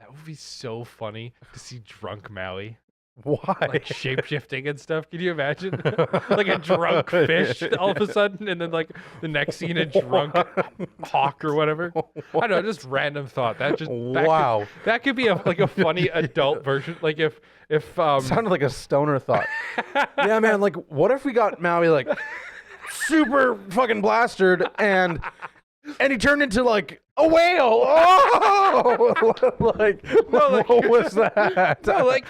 S1: That would be so funny to see drunk Maui.
S2: Why?
S1: Like shape-shifting and stuff. Can you imagine? Like a drunk fish all of a sudden, and then like the next scene a drunk hawk or whatever. I don't know, just random thought.
S2: Wow.
S1: That could be like a funny adult version. Like if
S2: Sounded like a stoner thought. Yeah, man. Like, what if we got Maui like super fucking blastered and he turned into like a whale? Oh, like what was that?
S1: No, like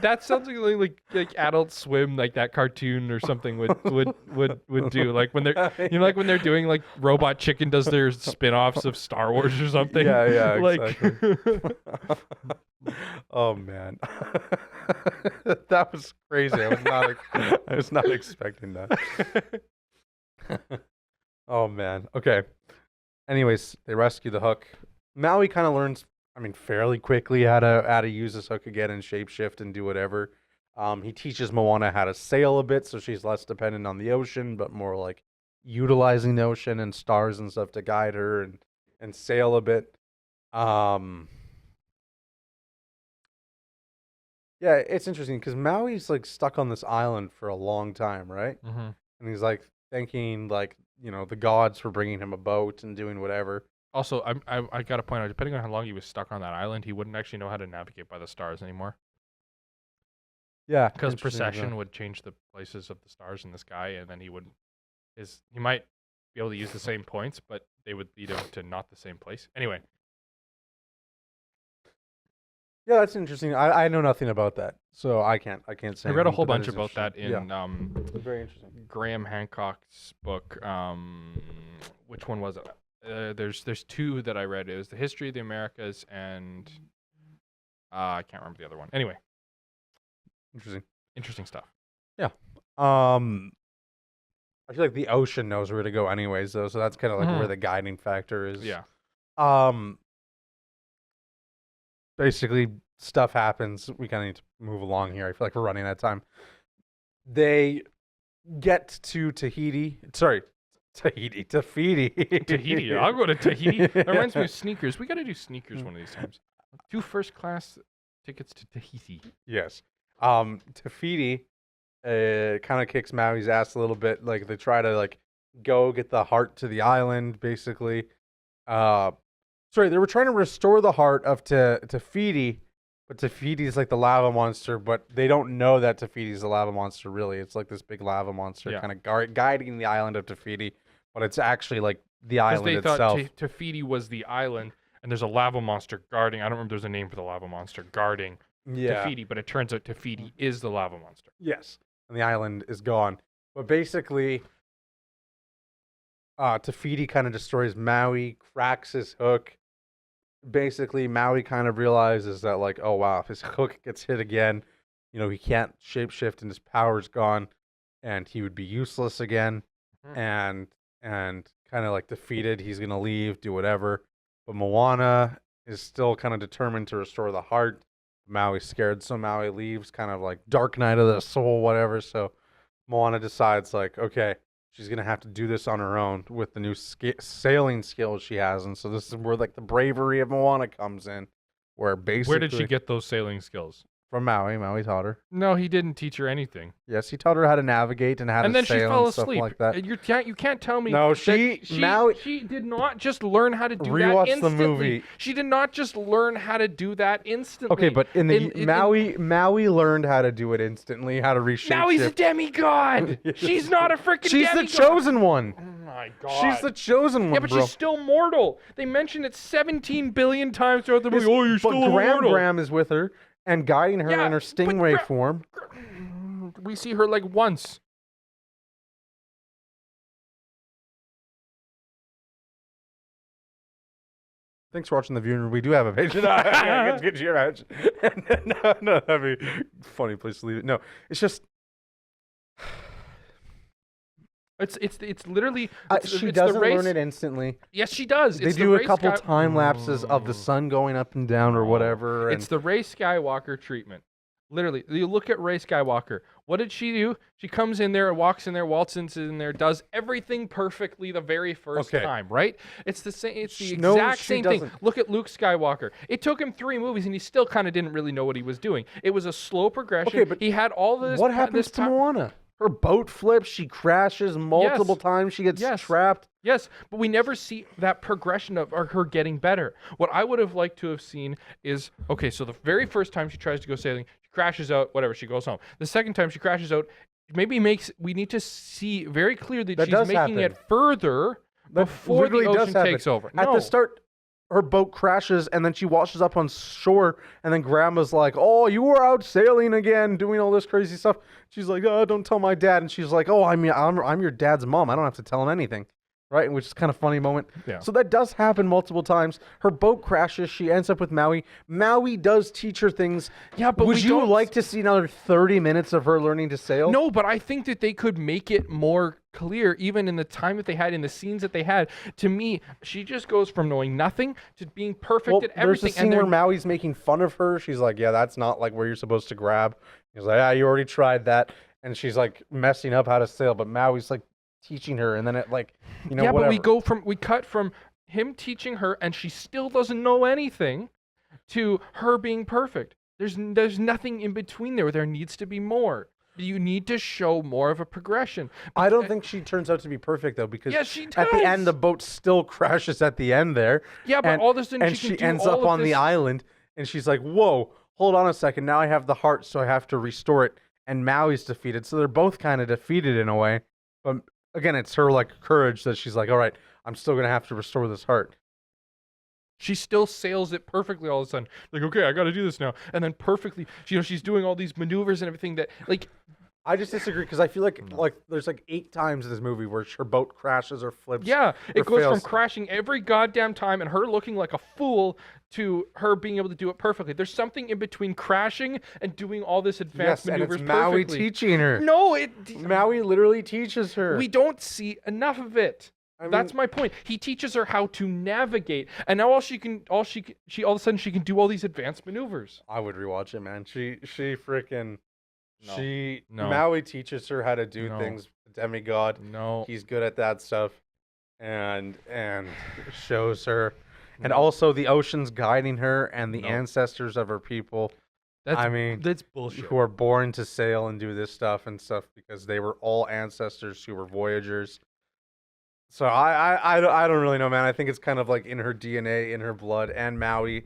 S1: that's something like Adult Swim, like that cartoon or something would do. Like when they're like when they're doing like Robot Chicken does their spin-offs of Star Wars or something.
S2: Yeah,
S1: like
S2: exactly. Oh man, that was crazy. I was not expecting that. Oh man. Okay. Anyways, they rescue the hook. Maui kind of learns, fairly quickly how to use this hook again and shapeshift and do whatever. He teaches Moana how to sail a bit, so she's less dependent on the ocean, but more like utilizing the ocean and stars and stuff to guide her and sail a bit. Yeah, it's interesting because Maui's like stuck on this island for a long time, right?
S1: Mm-hmm.
S2: And he's like thanking like the gods for bringing him a boat and doing whatever.
S1: Also, I got to point out, depending on how long he was stuck on that island, he wouldn't actually know how to navigate by the stars anymore.
S2: Yeah,
S1: Because
S2: interesting,
S1: precession would change the places of the stars in the sky, and then he might be able to use the same points, but they would lead him to not the same place. Anyway,
S2: Yeah, that's interesting. I know nothing about that, so I can't say.
S1: I read a
S2: anything,
S1: whole
S2: but
S1: bunch
S2: is
S1: about that in
S2: interesting. Very interesting.
S1: Graham Hancock's book. Which one was it? There's two that I read. It was The History of the Americas and I can't remember the other one. Anyway, interesting stuff.
S2: I feel like the ocean knows where to go anyways, though, so that's kind of like where the guiding factor is.
S1: Yeah.
S2: Basically, stuff happens. We kind of need to move along here. I feel like we're running out of time. They get to Tahiti. Sorry, Tahiti.
S1: Tahiti. I'll go to Tahiti. That reminds me of sneakers. We got to do sneakers one of these times. 2 first-class tickets to Tahiti.
S2: Yes. Tahiti kind of kicks Maui's ass a little bit. Like they try to like go get the heart to the island, basically. Sorry, they were trying to restore the heart of Tafiti, but Tafiti is like the lava monster, but they don't know that Tafiti is the lava monster, really. It's like this big lava monster kind of guiding the island of Tafiti, but it's actually like the island itself.
S1: Because they thought Tafiti was the island, and there's a lava monster guarding. I don't remember if there's a name for the lava monster guarding Tafiti, but it turns out Tafiti is the lava monster.
S2: Yes, and the island is gone. But basically, Tafiti kind of destroys Maui, cracks his hook. Basically, Maui kind of realizes that, like, oh wow, if his hook gets hit again, he can't shapeshift and his power's gone, and he would be useless again,
S1: Mhm.
S2: and kind of like defeated. He's gonna leave, do whatever. But Moana is still kind of determined to restore the heart. Maui's scared, so Maui leaves, kind of like Dark Night of the Soul, whatever. So Moana decides, like, okay, she's gonna have to do this on her own with the new sailing skills she has, and so this is where like the bravery of Moana comes in, where basically
S1: Where did she get those sailing skills?
S2: from Maui. Maui taught her.
S1: No, he didn't teach her anything.
S2: Yes, he taught her how to navigate and how
S1: And
S2: to
S1: then she
S2: sail
S1: fell
S2: and stuff
S1: asleep.
S2: like that.
S1: You can't tell me.
S2: No,
S1: that she did not just learn how to do that
S2: Rewatch the
S1: instantly.
S2: movie.
S1: She did not just learn how to do that instantly.
S2: Okay, but in the Maui learned how to do it instantly, how to reshape.
S1: Maui's a demigod. She's not a freaking
S2: She's
S1: demigod.
S2: the chosen one.
S1: Oh my god.
S2: She's the chosen one,
S1: Yeah, but
S2: bro.
S1: she's still mortal. They mention it 17 billion times throughout the movie. Oh, you're
S2: but
S1: still immortal.
S2: Graham is with her and guiding her
S1: Yeah,
S2: in her
S1: but
S2: stingray form.
S1: We see her like once.
S2: Thanks for watching the viewing room. We do have a page. Get your edge. No, that'd be a funny place to leave it. No, it's just
S1: It's literally
S2: she
S1: it's
S2: doesn't
S1: the race.
S2: learn it instantly.
S1: Yes, she does.
S2: They
S1: It's
S2: do
S1: the
S2: a
S1: Rey
S2: couple
S1: Sky-
S2: time lapses of the sun going up and down or whatever.
S1: It's the Rey Skywalker treatment. Literally, you look at Rey Skywalker. What did she do? She comes in there, walks in there, waltzes in there, does everything perfectly the very first time, right? It's the same. It's the
S2: No,
S1: exact
S2: she
S1: same thing.
S2: doesn't.
S1: Look at Luke Skywalker. It took him 3 movies, and he still kind of didn't really know what he was doing. It was a slow progression.
S2: Okay, but
S1: he had all this.
S2: What happens to Moana? Her boat flips. She crashes multiple times. She gets trapped.
S1: Yes, but we never see that progression of her getting better. What I would have liked to have seen is, okay, so the very first time she tries to go sailing, she crashes out, whatever, she goes home. The second time she crashes out, maybe we need to see very clearly that she's making it further before the ocean takes over.
S2: At the start, her boat crashes, and then she washes up on shore, and then Grandma's like, oh, you were out sailing again, doing all this crazy stuff. She's like, oh, don't tell my dad. And she's like, oh, I'm your dad's mom. I don't have to tell him anything. Right? Which is kind of a funny moment.
S1: Yeah.
S2: So that does happen multiple times. Her boat crashes. She ends up with Maui. Maui does teach her things.
S1: Yeah, but
S2: would you like to see another 30 minutes of her learning to sail?
S1: No, but I think that they could make it more clear, even in the time that they had, in the scenes that they had. To me, she just goes from knowing nothing to being perfect at everything.
S2: There's a scene where Maui's making fun of her. She's like, yeah, that's not like where you're supposed to grab. He's like, yeah, you already tried that. And she's like messing up how to sail, but Maui's like teaching her, and then it like,
S1: yeah,
S2: whatever.
S1: but we cut from him teaching her, and she still doesn't know anything, to her being perfect. There's nothing in between there. There needs to be more. You need to show more of a progression.
S2: I don't think she turns out to be perfect though, because
S1: Yes, she
S2: at the
S1: does.
S2: end the boat still crashes at the end there.
S1: Yeah, but
S2: and,
S1: all of a sudden
S2: and
S1: she can do
S2: ends
S1: all
S2: up
S1: of
S2: on the
S1: this-
S2: island, and she's like, whoa, hold on a second. Now I have the heart, so I have to restore it. And Maui's defeated, so they're both kind of defeated in a way. But again, it's her like courage that she's like, all right, I'm still gonna have to restore this heart.
S1: She still sails it perfectly all of a sudden. Like, okay, I got to do this now, and then perfectly, she's doing all these maneuvers and everything that, like.
S2: I just disagree because I feel like there's like 8 times in this movie where her boat crashes or flips.
S1: Yeah, it
S2: or
S1: goes
S2: fails.
S1: from crashing every goddamn time and her looking like a fool to her being able to do it perfectly. There's something in between crashing and doing all this advanced
S2: Yes, and
S1: maneuvers
S2: it's Maui
S1: perfectly.
S2: teaching her.
S1: No,
S2: Maui literally teaches her.
S1: we don't see enough of it. That's my point. He teaches her how to navigate, and now all of a sudden she can do all these advanced maneuvers.
S2: I would rewatch it, man. She freaking.
S1: No.
S2: Maui teaches her how to do
S1: No.
S2: things. Demigod.
S1: No.
S2: He's good at that stuff, and shows her, and also the ocean's guiding her, and the ancestors of her people.
S1: That's bullshit.
S2: Who are born to sail and do this stuff and stuff because they were all ancestors who were voyagers. So I don't really know, man. I think it's kind of like in her DNA, in her blood, and Maui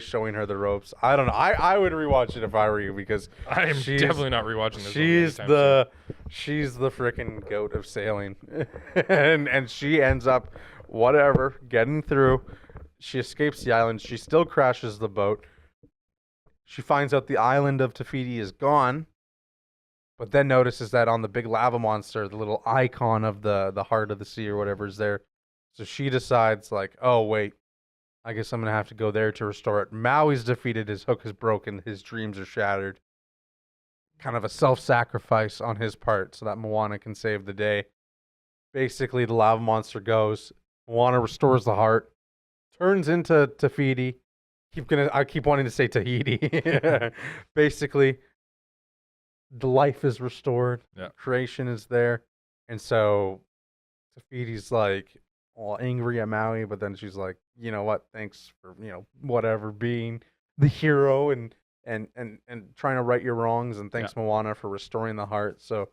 S2: showing her the ropes. I don't know. I would rewatch it if I were you because
S1: I am definitely not rewatching this.
S2: She's the freaking goat of sailing, and she ends up getting through. She escapes the island. She still crashes the boat. She finds out the island of Te Fiti is gone. But then notices that on the big lava monster, the little icon of the heart of the sea or whatever is there. So she decides like, oh, wait, I guess I'm going to have to go there to restore it. Maui's defeated. His hook is broken. His dreams are shattered. kind of a self-sacrifice on his part so that Moana can save the day. Basically, the lava monster goes. Moana restores the heart, turns into Tafiti. I keep wanting to say Tahiti. Basically, the life is restored.
S1: Yeah.
S2: Creation is there, and so Tafiti's like all angry at Maui, but then she's like, you know what? Thanks for whatever being the hero and trying to right your wrongs, and thanks Moana for restoring the heart. So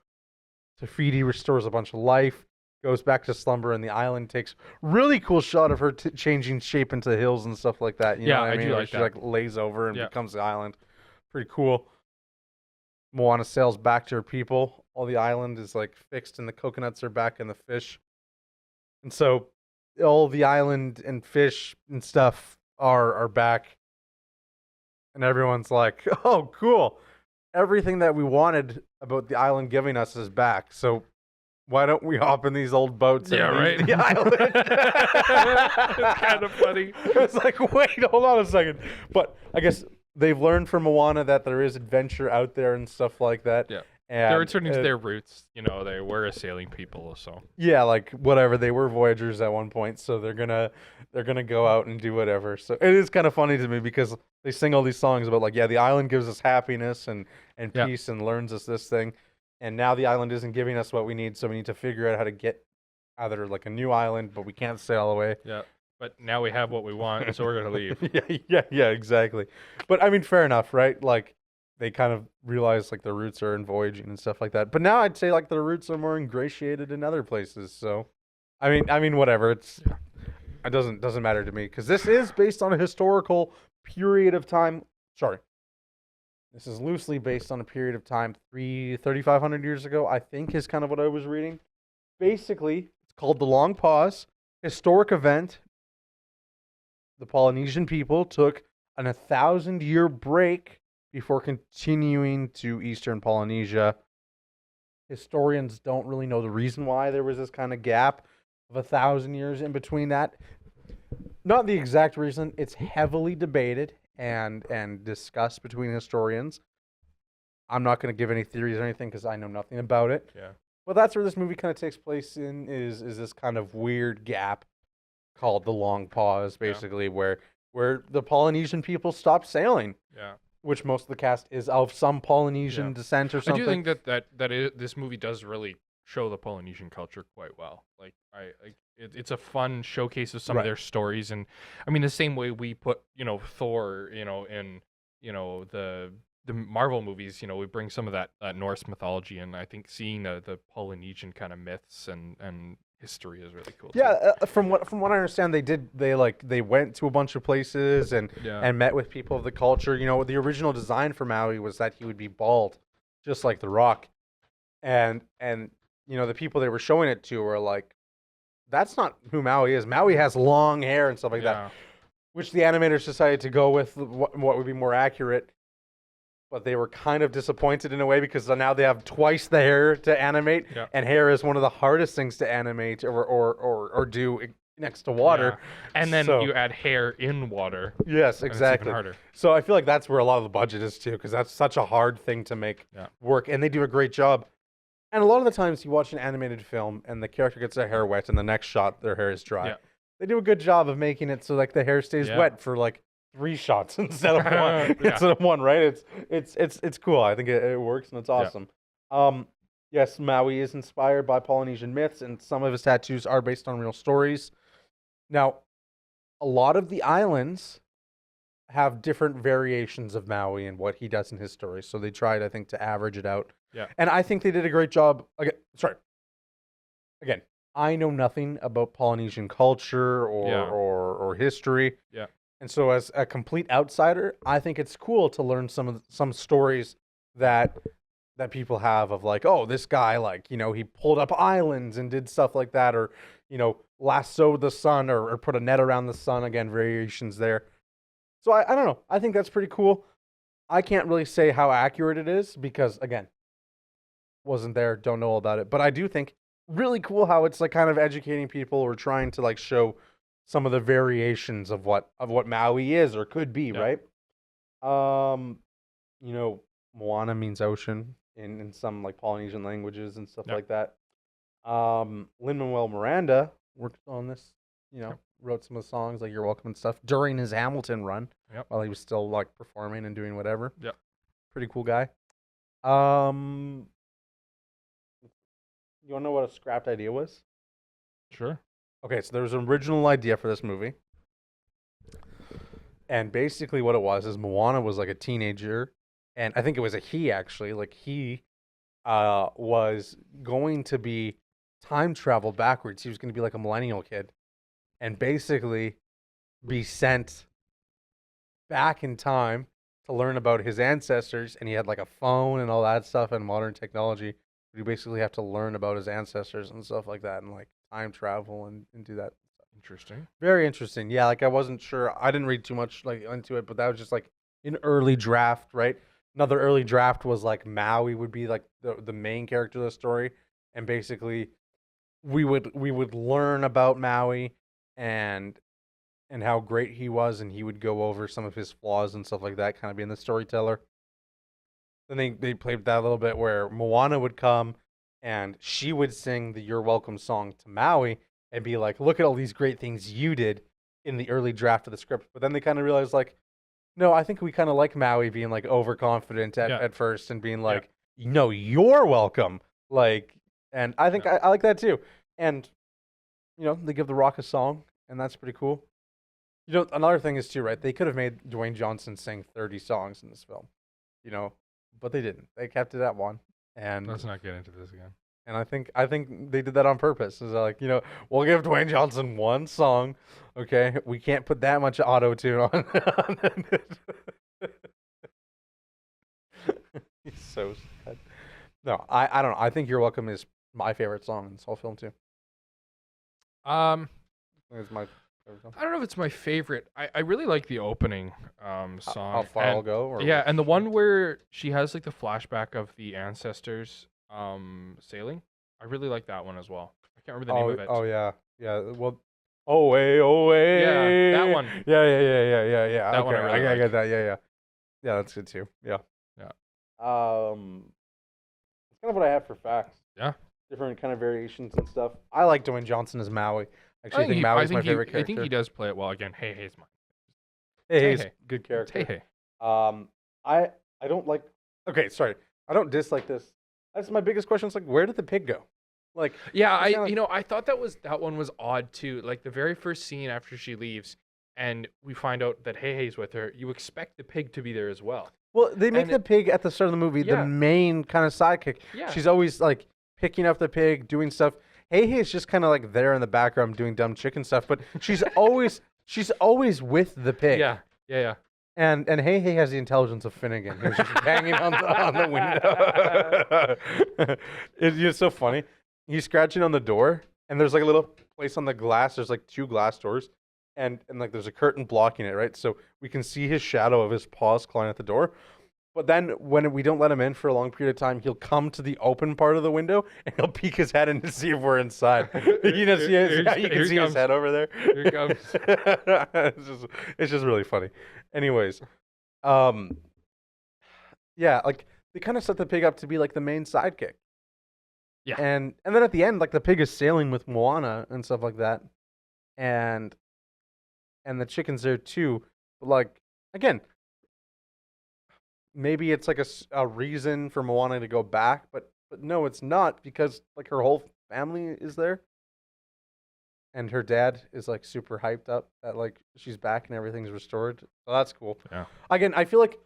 S2: Tafiti restores a bunch of life. Goes back to slumber, and the island takes really cool shot of her changing shape into hills and stuff like that. You know what I mean?
S1: do like
S2: she
S1: that.
S2: like lays over and becomes the island. Pretty cool. Moana sails back to her people. All the island is like fixed, and the coconuts are back, and the fish. And so all the island and fish and stuff are back, and everyone's like, "Oh, cool! Everything that we wanted about the island giving us is back." So why don't we hop in these old boats and leave the island?
S1: It's kind of funny.
S2: It's like, wait, hold on a second. But I guess they've learned from Moana that there is adventure out there and stuff like that.
S1: Yeah.
S2: And
S1: They're returning to their roots. You know, they were a sailing people, so.
S2: Yeah, like whatever. They were voyagers at one point, so they're gonna go out and do whatever. So it is kind of funny to me because they sing all these songs about like, the island gives us happiness and peace and learns us this thing. And now the island isn't giving us what we need, so we need to figure out how to get either like a new island, but we can't sail away.
S1: Yeah, but now we have what we want, so we're gonna leave.
S2: yeah, exactly. But I mean, fair enough, right? Like they kind of realize like their roots are in voyaging and stuff like that. But now I'd say like their roots are more ingratiated in other places. So, I mean, whatever. It doesn't matter to me because this is based on a historical period of time. Sorry. This is loosely based on a period of time 3,500 years ago, I think is kind of what I was reading. Basically, it's called the Long Pause. Historic event. The Polynesian people took an 1,000-year break before continuing to Eastern Polynesia. Historians don't really know the reason why there was this kind of gap of 1,000 years in between that. Not the exact reason. It's heavily debated and discussed between historians. I'm not going to give any theories or anything because I know nothing about it.
S1: Yeah.
S2: Well, that's where this movie kind of takes place in is this kind of weird gap called the Long Pause, basically, where the Polynesian people stopped sailing.
S1: Yeah.
S2: Which most of the cast is of some Polynesian descent or something.
S1: I do think that this movie does really show the Polynesian culture quite well. Like it's a fun showcase of some of their stories, and I mean the same way we put Thor in the Marvel movies, we bring some of that Norse mythology, and I think seeing the Polynesian kind of myths and history is really cool.
S2: Yeah, from what I understand, they went to a bunch of places and met with people of the culture. The original design for Maui was that he would be bald, just like The Rock, and the people they were showing it to were like, that's not who Maui is. Maui has long hair and stuff like that, which the animators decided to go with what would be more accurate. But they were kind of disappointed in a way because now they have twice the hair to animate, and hair is one of the hardest things to animate or do next to water.
S1: Yeah. And then you add hair in water.
S2: Yes, exactly.
S1: It's even harder.
S2: So I feel like that's where a lot of the budget is too, because that's such a hard thing to make work, and they do a great job. And a lot of the times you watch an animated film and the character gets their hair wet and the next shot their hair is dry. Yeah. They do a good job of making it so like the hair stays wet for like 3 shots instead of one, right? It's cool. I think it works and it's awesome. Yes, Maui is inspired by Polynesian myths and some of his tattoos are based on real stories. Now, a lot of the islands have different variations of Maui and what he does in his stories. So they tried, I think, to average it out. Yeah. And I think they did a great job. Again, I know nothing about Polynesian culture or history. Yeah. And so as a complete outsider, I think it's cool to learn some stories that people have of like, oh, this guy, like, he pulled up islands and did stuff like that, or, lassoed the sun or put a net around the sun. Again, variations there. So I don't know. I think that's pretty cool. I can't really say how accurate it is because, again, wasn't there, don't know all about it. But I do think really cool how it's like kind of educating people or trying to like show some of the variations of what Maui is or could be, right? Moana means ocean in some like Polynesian languages and stuff
S1: Yep.
S2: like that. Lin-Manuel Miranda worked on this,
S1: Yep.
S2: wrote some of the songs like You're Welcome and stuff during his Hamilton run
S1: Yep.
S2: while he was still like performing and doing whatever.
S1: Yep.
S2: Pretty cool guy. You want to know what a scrapped idea was?
S1: Sure.
S2: Okay, so there was an original idea for this movie. And basically what it was is Moana was like a teenager, and I think it was a he actually, like he was going to be time travel backwards. He was going to be like a millennial kid and basically be sent back in time to learn about his ancestors, and he had like a phone and all that stuff and modern technology. But you basically have to learn about his ancestors and stuff like that and like time travel and do that.
S1: Interesting.
S2: Very interesting. Yeah, like I wasn't sure. I didn't read too much like into it, but that was just like an early draft, right? Another early draft was like Maui would be like the main character of the story, and basically we would learn about Maui and how great he was, and he would go over some of his flaws and stuff like that, kind of being the storyteller. Then they played that a little bit where Moana would come and she would sing the You're Welcome song to Maui and be like, look at all these great things you did in the early draft of the script. But then they kind of realized like, no, I think we kind of like Maui being like overconfident at first and being like, no, you're welcome. Like, and I think I like that too. And, they give The Rock a song, and that's pretty cool. Another thing is too, right? They could have made Dwayne Johnson sing 30 songs in this film, but they didn't. They kept it at one. And
S1: Let's not get into this again.
S2: and I think they did that on purpose. It's like, we'll give Dwayne Johnson one song. Okay, we can't put that much auto tune on. He's so sad. No, I don't know. I think You're Welcome is my favorite song in this whole film too. I think it's my favorite song.
S1: I don't know if it's my favorite. I really like the opening song.
S2: How far I'll go? Or
S1: Yeah, and the one where she has like the flashback of the ancestors sailing. I really like that one as well. I can't remember the name of it.
S2: Oh yeah, yeah. Well, oh way.
S1: Yeah, that one.
S2: Yeah.
S1: That one I really like.
S2: get that. Yeah. Yeah, that's good too. Yeah.
S1: Yeah.
S2: That's kind of what I have for facts.
S1: Yeah.
S2: Different kind of variations and stuff. I like Dwayne Johnson as Maui. Actually, I think Maui's my favorite character.
S1: I think he does play it well. Again, Hey's mine.
S2: Hey's
S1: Hey.
S2: good character.
S1: Hey.
S2: I don't like. Okay, sorry. I don't dislike this. That's my biggest question. It's like, where did the pig go? Like,
S1: Yeah,
S2: it's kinda
S1: I thought that one was odd too. Like the very first scene after she leaves, and we find out that Hey's with her. You expect the pig to be there as well.
S2: Well, they make
S1: And
S2: the pig at the start of the movie
S1: Yeah.
S2: the main kind of sidekick.
S1: Yeah.
S2: She's always like picking up the pig, doing stuff. Hey is just kind of like there in the background doing dumb chicken stuff, but she's always with the pig.
S1: Yeah.
S2: And Hey has the intelligence of Finnegan, who's just banging on the window. It's so funny. He's scratching on the door, and there's like a little place on the glass. There's like 2 glass doors, and like there's a curtain blocking it, right? So we can see his shadow of his paws clawing at the door. But then when we don't let him in for a long period of time, he'll come to the open part of the window and he'll peek his head in to see if we're inside. You can see his head over there.
S1: Here he comes.
S2: It's just really funny. Anyways, yeah, like they kind of set the pig up to be like the main sidekick.
S1: Yeah.
S2: And then at the end, like the pig is sailing with Moana and stuff like that, and the chicken's there too. But like again, maybe it's like a reason for Moana to go back, but no, it's not, because like her whole family is there, and her dad is like super hyped up that like she's back and everything's restored. So that's cool.
S1: Yeah.
S2: Again, I feel like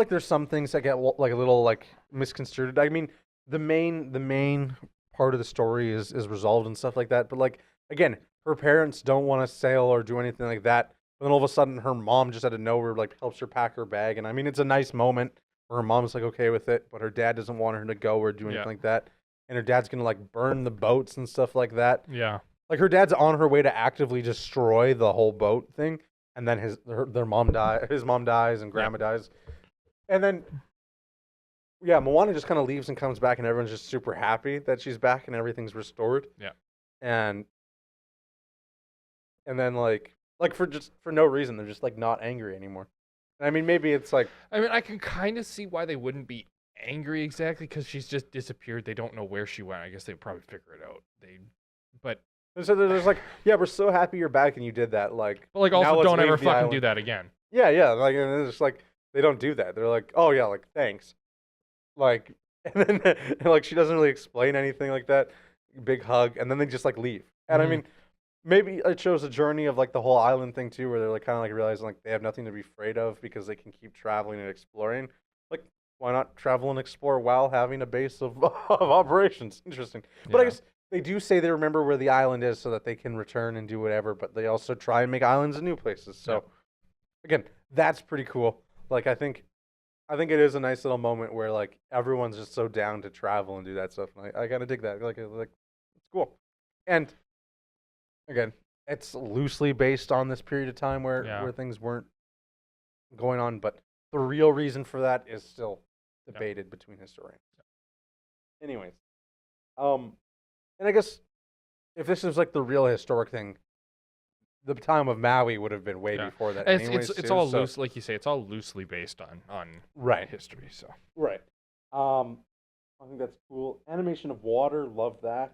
S2: there's some things that get like a little like misconstrued. I mean, the main part of the story is resolved and stuff like that, but like again, her parents don't want to sail or do anything like that. But then all of a sudden, her mom just out of nowhere like helps her pack her bag, and I mean it's a nice moment where her mom's like okay with it, but her dad doesn't want her to go or do anything like that, and her dad's gonna like burn the boats and stuff like that.
S1: Yeah.
S2: Like her dad's on her way to actively destroy the whole boat thing, and then his mom dies and grandma dies, and then Moana just kind of leaves and comes back, and everyone's just super happy that she's back and everything's restored.
S1: Yeah.
S2: And then like for no reason, they're just like not angry anymore. I mean, maybe it's like,
S1: I mean, I can kind of see why they wouldn't be angry exactly, because she's just disappeared. They don't know where she went. I guess they'd probably figure it out. But
S2: so there's like, yeah, we're so happy you're back and you did that. Like,
S1: like
S2: now
S1: also
S2: let's
S1: don't ever
S2: leave the
S1: fucking
S2: island.
S1: do that again.
S2: Yeah, like, and it's like they don't do that. They're like, oh yeah, like thanks, like, and then and, like she doesn't really explain anything like that. Big hug, and then they just like leave. And I
S1: Mhm.
S2: mean, maybe it shows a journey of like the whole island thing too, where they're like kind of like realizing like they have nothing to be afraid of because they can keep traveling and exploring. Like, why not travel and explore while having a base of, of operations? Interesting. But I
S1: Yeah.
S2: guess they do say they remember where the island is so that they can return and do whatever. But they also try and make islands in new places. So.
S1: Yeah.
S2: Again, that's pretty cool. Like I think it is a nice little moment where like everyone's just so down to travel and do that stuff. And I kind of dig that. Like it's cool. And again, it's loosely based on this period of time where
S1: Yeah.
S2: where things weren't going on, but the real reason for that is still debated between historians. Anyways, and I guess if this is like the real historic thing, the time of Maui would have been way
S1: Yeah.
S2: before that.
S1: It's all loose, like you say. It's all loosely based on
S2: Right.
S1: history. So
S2: Right. I think that's cool. Animation of water, love that.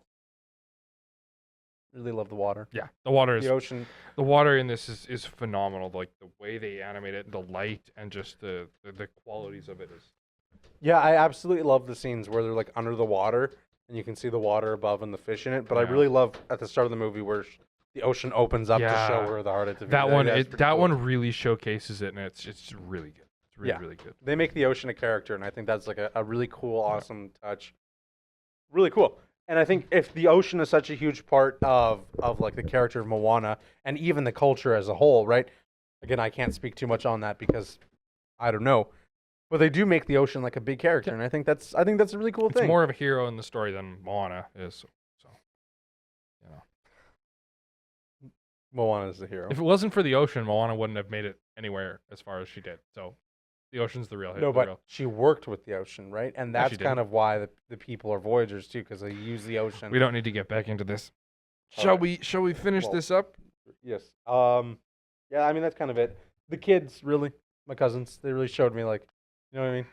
S2: Really love the water.
S1: yeah, the water is
S2: The ocean.
S1: the water in this is phenomenal. Like the way they animate it, the light, and just the qualities of it is.
S2: Yeah, I absolutely love the scenes where they're like under the water and you can see the water above and the fish in it. But I
S1: Yeah.
S2: really love at the start of the movie where the ocean opens up to
S1: Yeah.
S2: show her the heart at the
S1: That
S2: view.
S1: one,
S2: That's pretty
S1: that
S2: cool.
S1: one really showcases it, and it's really good. It's really
S2: Yeah.
S1: really good.
S2: They make the ocean a character, and I think that's like a really cool, awesome touch. Really cool. And I think if the ocean is such a huge part of like the character of Moana and even the culture as a whole, right? Again, I can't speak too much on that because I don't know. But they do make the ocean like a big character, and I think that's a really cool
S1: It's
S2: thing.
S1: more of a hero in the story than Moana is. So, you know,
S2: Moana is the hero.
S1: if it wasn't for the ocean, Moana wouldn't have made it anywhere as far as she did. So, the ocean's the real hit.
S2: No,
S1: the
S2: but
S1: real-
S2: she worked with the ocean, right? And
S1: No, she
S2: that's kind of why the people are voyagers too, because they use the ocean.
S1: we don't need to get back into this.
S2: All
S1: Shall
S2: right.
S1: we finish
S2: Well,
S1: this up?
S2: Yes. Yeah, I mean that's kind of it. The kids, really, my cousins, they really showed me like, you know what I mean?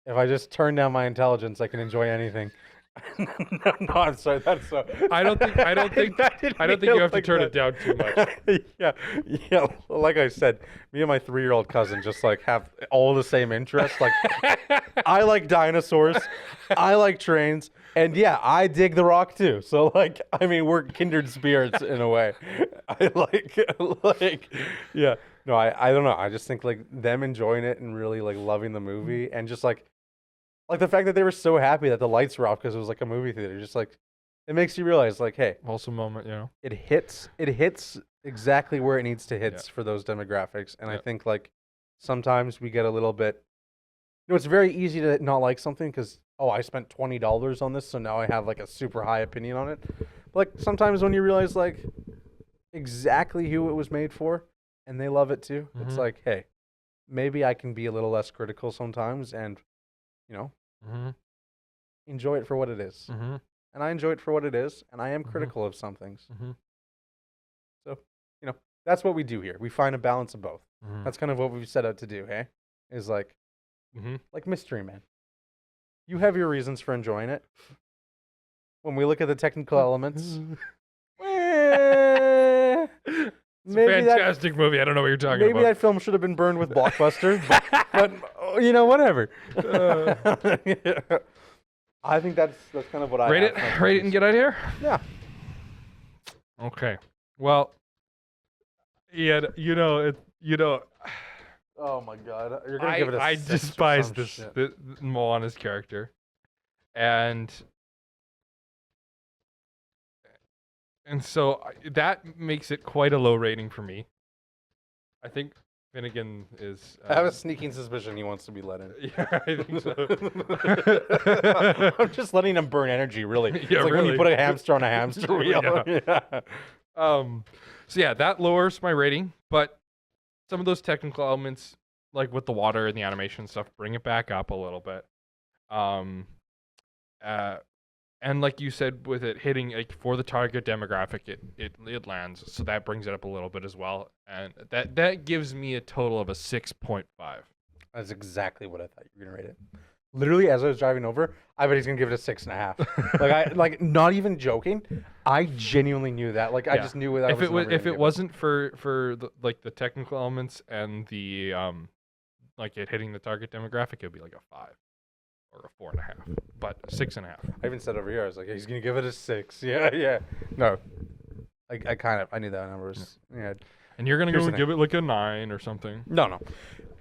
S2: If I just turn down my intelligence, I can enjoy anything. No, I'm sorry. That's so.
S1: I don't think you have to turn it down too much.
S2: yeah. Like I said, me and my 3-year-old cousin just like have all the same interests. Like, I like dinosaurs, I like trains, and yeah, I dig The Rock too. So like, I mean, we're kindred spirits in a way. I like, yeah. No, I don't know. I just think like them enjoying it and really like loving the movie and just like the fact that they were so happy that the lights were off because it was like a movie theater. Just like it makes you realize like, hey,
S1: Wholesome moment, you know.
S2: it hits exactly where it needs to hit for those demographics. And I
S1: Yeah.
S2: think like sometimes we get a little bit, it's very easy to not like something because, oh, I spent $20 on this, so now I have like a super high opinion on it. But like sometimes when you realize like exactly who it was made for and they love it too, it's
S1: Mhm.
S2: like, hey, maybe I can be a little less critical sometimes and,
S1: Mm-hmm.
S2: enjoy it for what it is.
S1: Mm-hmm.
S2: And I enjoy it for what it is, and I am
S1: Mhm.
S2: critical of some things.
S1: Mm-hmm.
S2: So, that's what we do here. We find a balance of both.
S1: Mm-hmm.
S2: That's kind of what we've set out to do, hey? Is like
S1: Mm-hmm.
S2: Mystery Man. You have your reasons for enjoying it. When we look at the technical elements, eh,
S1: It's
S2: maybe
S1: a fantastic movie. I don't know what you're talking
S2: maybe
S1: about.
S2: that film should have been burned with Blockbuster, but whatever. I think that's kind of what I
S1: Rate
S2: have
S1: it,
S2: for
S1: rate it,
S2: movies.
S1: and get out of here.
S2: Yeah.
S1: Okay. Well, yeah,
S2: Oh my God, you're gonna give it a
S1: I
S2: 6 or
S1: despise
S2: some
S1: this
S2: shit.
S1: Moana's character, and so that makes it quite a low rating for me. I think Finnegan is.
S2: I have a sneaking suspicion he wants to be let in.
S1: Yeah, I think so.
S2: I'm just letting him burn energy, really. It's like when
S1: really.
S2: you put a hamster on a hamster wheel.
S1: Yeah.
S2: Yeah.
S1: So yeah, that lowers my rating, but some of those technical elements, like with the water and the animation stuff, bring it back up a little bit. And And like you said, with it hitting like for the target demographic, it lands. So that brings it up a little bit as well, and that gives me a total of a 6.5.
S2: That's exactly what I thought you were gonna rate it. Literally, as I was driving over, I bet he's gonna give it a 6.5. Like not even joking. I genuinely knew that. Like I
S1: Yeah.
S2: just knew that.
S1: If it wasn't for the technical elements and the like it hitting the target demographic, it'd be like a 5 or a 4.5, but 6.5.
S2: I even said over here, I was like, he's gonna give it a 6. Yeah. No, I knew that number was
S1: And you're gonna
S2: Here's
S1: go
S2: the
S1: and give it like a 9 or something.
S2: No.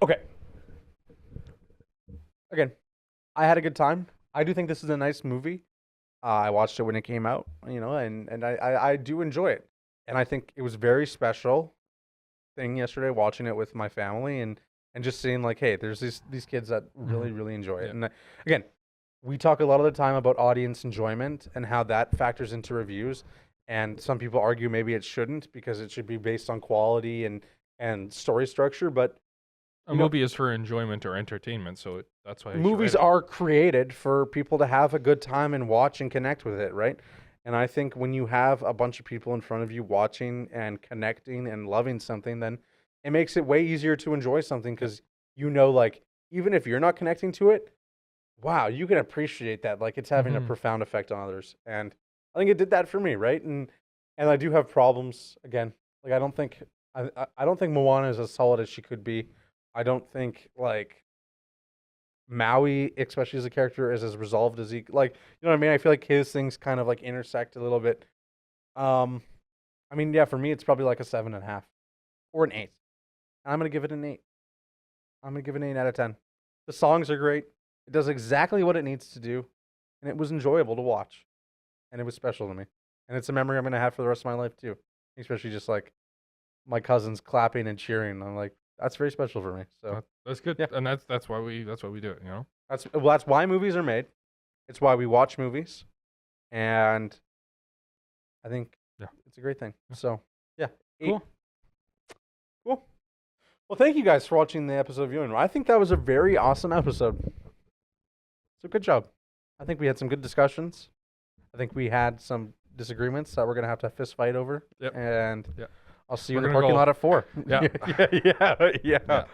S2: Okay. Again, I had a good time. I do think this is a nice movie. I watched it when it came out, and I do enjoy it. And I think it was very special thing yesterday watching it with my family and just seeing like, hey, there's these kids that really, really enjoy it.
S1: Yeah.
S2: And again, we talk a lot of the time about audience enjoyment and how that factors into reviews. And some people argue maybe it shouldn't because it should be based on quality and story structure. But
S1: A movie is for enjoyment or entertainment, so that's why
S2: movies are created for people to have a good time and watch and connect with it, right? And I think when you have a bunch of people in front of you watching and connecting and loving something, then it makes it way easier to enjoy something because like, even if you're not connecting to it, wow, you can appreciate that. Like, it's having a profound effect on others. And I think it did that for me, right? And I do have problems, again. Like, I don't think Moana is as solid as she could be. I don't think, like, Maui, especially as a character, is as resolved as he, like, you know what I mean? I feel like his things kind of, like, intersect a little bit. I mean, yeah, for me, it's probably like a 7.5 or an 8. I'm going to give it an 8. I'm going to give it an 8 out of 10. The songs are great. It does exactly what it needs to do, and it was enjoyable to watch, and it was special to me. And it's a memory I'm going to have for the rest of my life, too, especially just, like, my cousins clapping and cheering. I'm like, that's very special for me. So
S1: that's good.
S2: Yeah.
S1: And that's why we do it,
S2: that's why movies are made. It's why we watch movies, and I think it's a great thing. So yeah, 8. Cool. Well, thank you guys for watching the episode of Viewing Room. I think that was a very awesome episode. So good job. I think we had some good discussions. I think we had some disagreements that we're gonna have to fist fight over.
S1: Yep.
S2: And I'll see you
S1: We're
S2: in the
S1: gonna
S2: parking
S1: go-
S2: lot at 4.
S1: Yeah.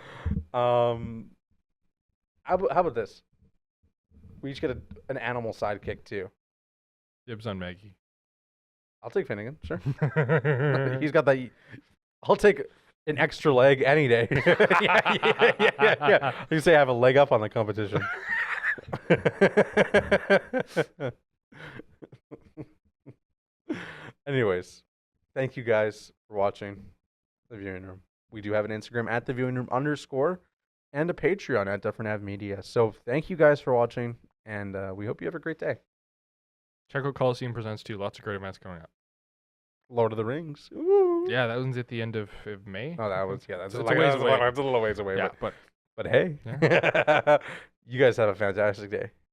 S2: How about this? We each get an animal sidekick too.
S1: Dibs on Maggie.
S2: I'll take Finnegan, sure. He's got that. I'll take an extra leg any day. Yeah. You say I have a leg up on the competition. Anyways, thank you guys for watching The Viewing Room. We do have an Instagram at The Viewing Room _ and a Patreon at Dufferin Ave Media. So thank you guys for watching, and we hope you have a great day.
S1: Check out Coliseum Presents 2. Lots of great events coming up.
S2: Lord of the Rings. Ooh.
S1: Yeah, that one's at the end of May.
S2: Oh, that was that's
S1: It's a ways away.
S2: It's a little ways away.
S1: Yeah,
S2: But hey,
S1: Yeah.
S2: you guys have a fantastic day.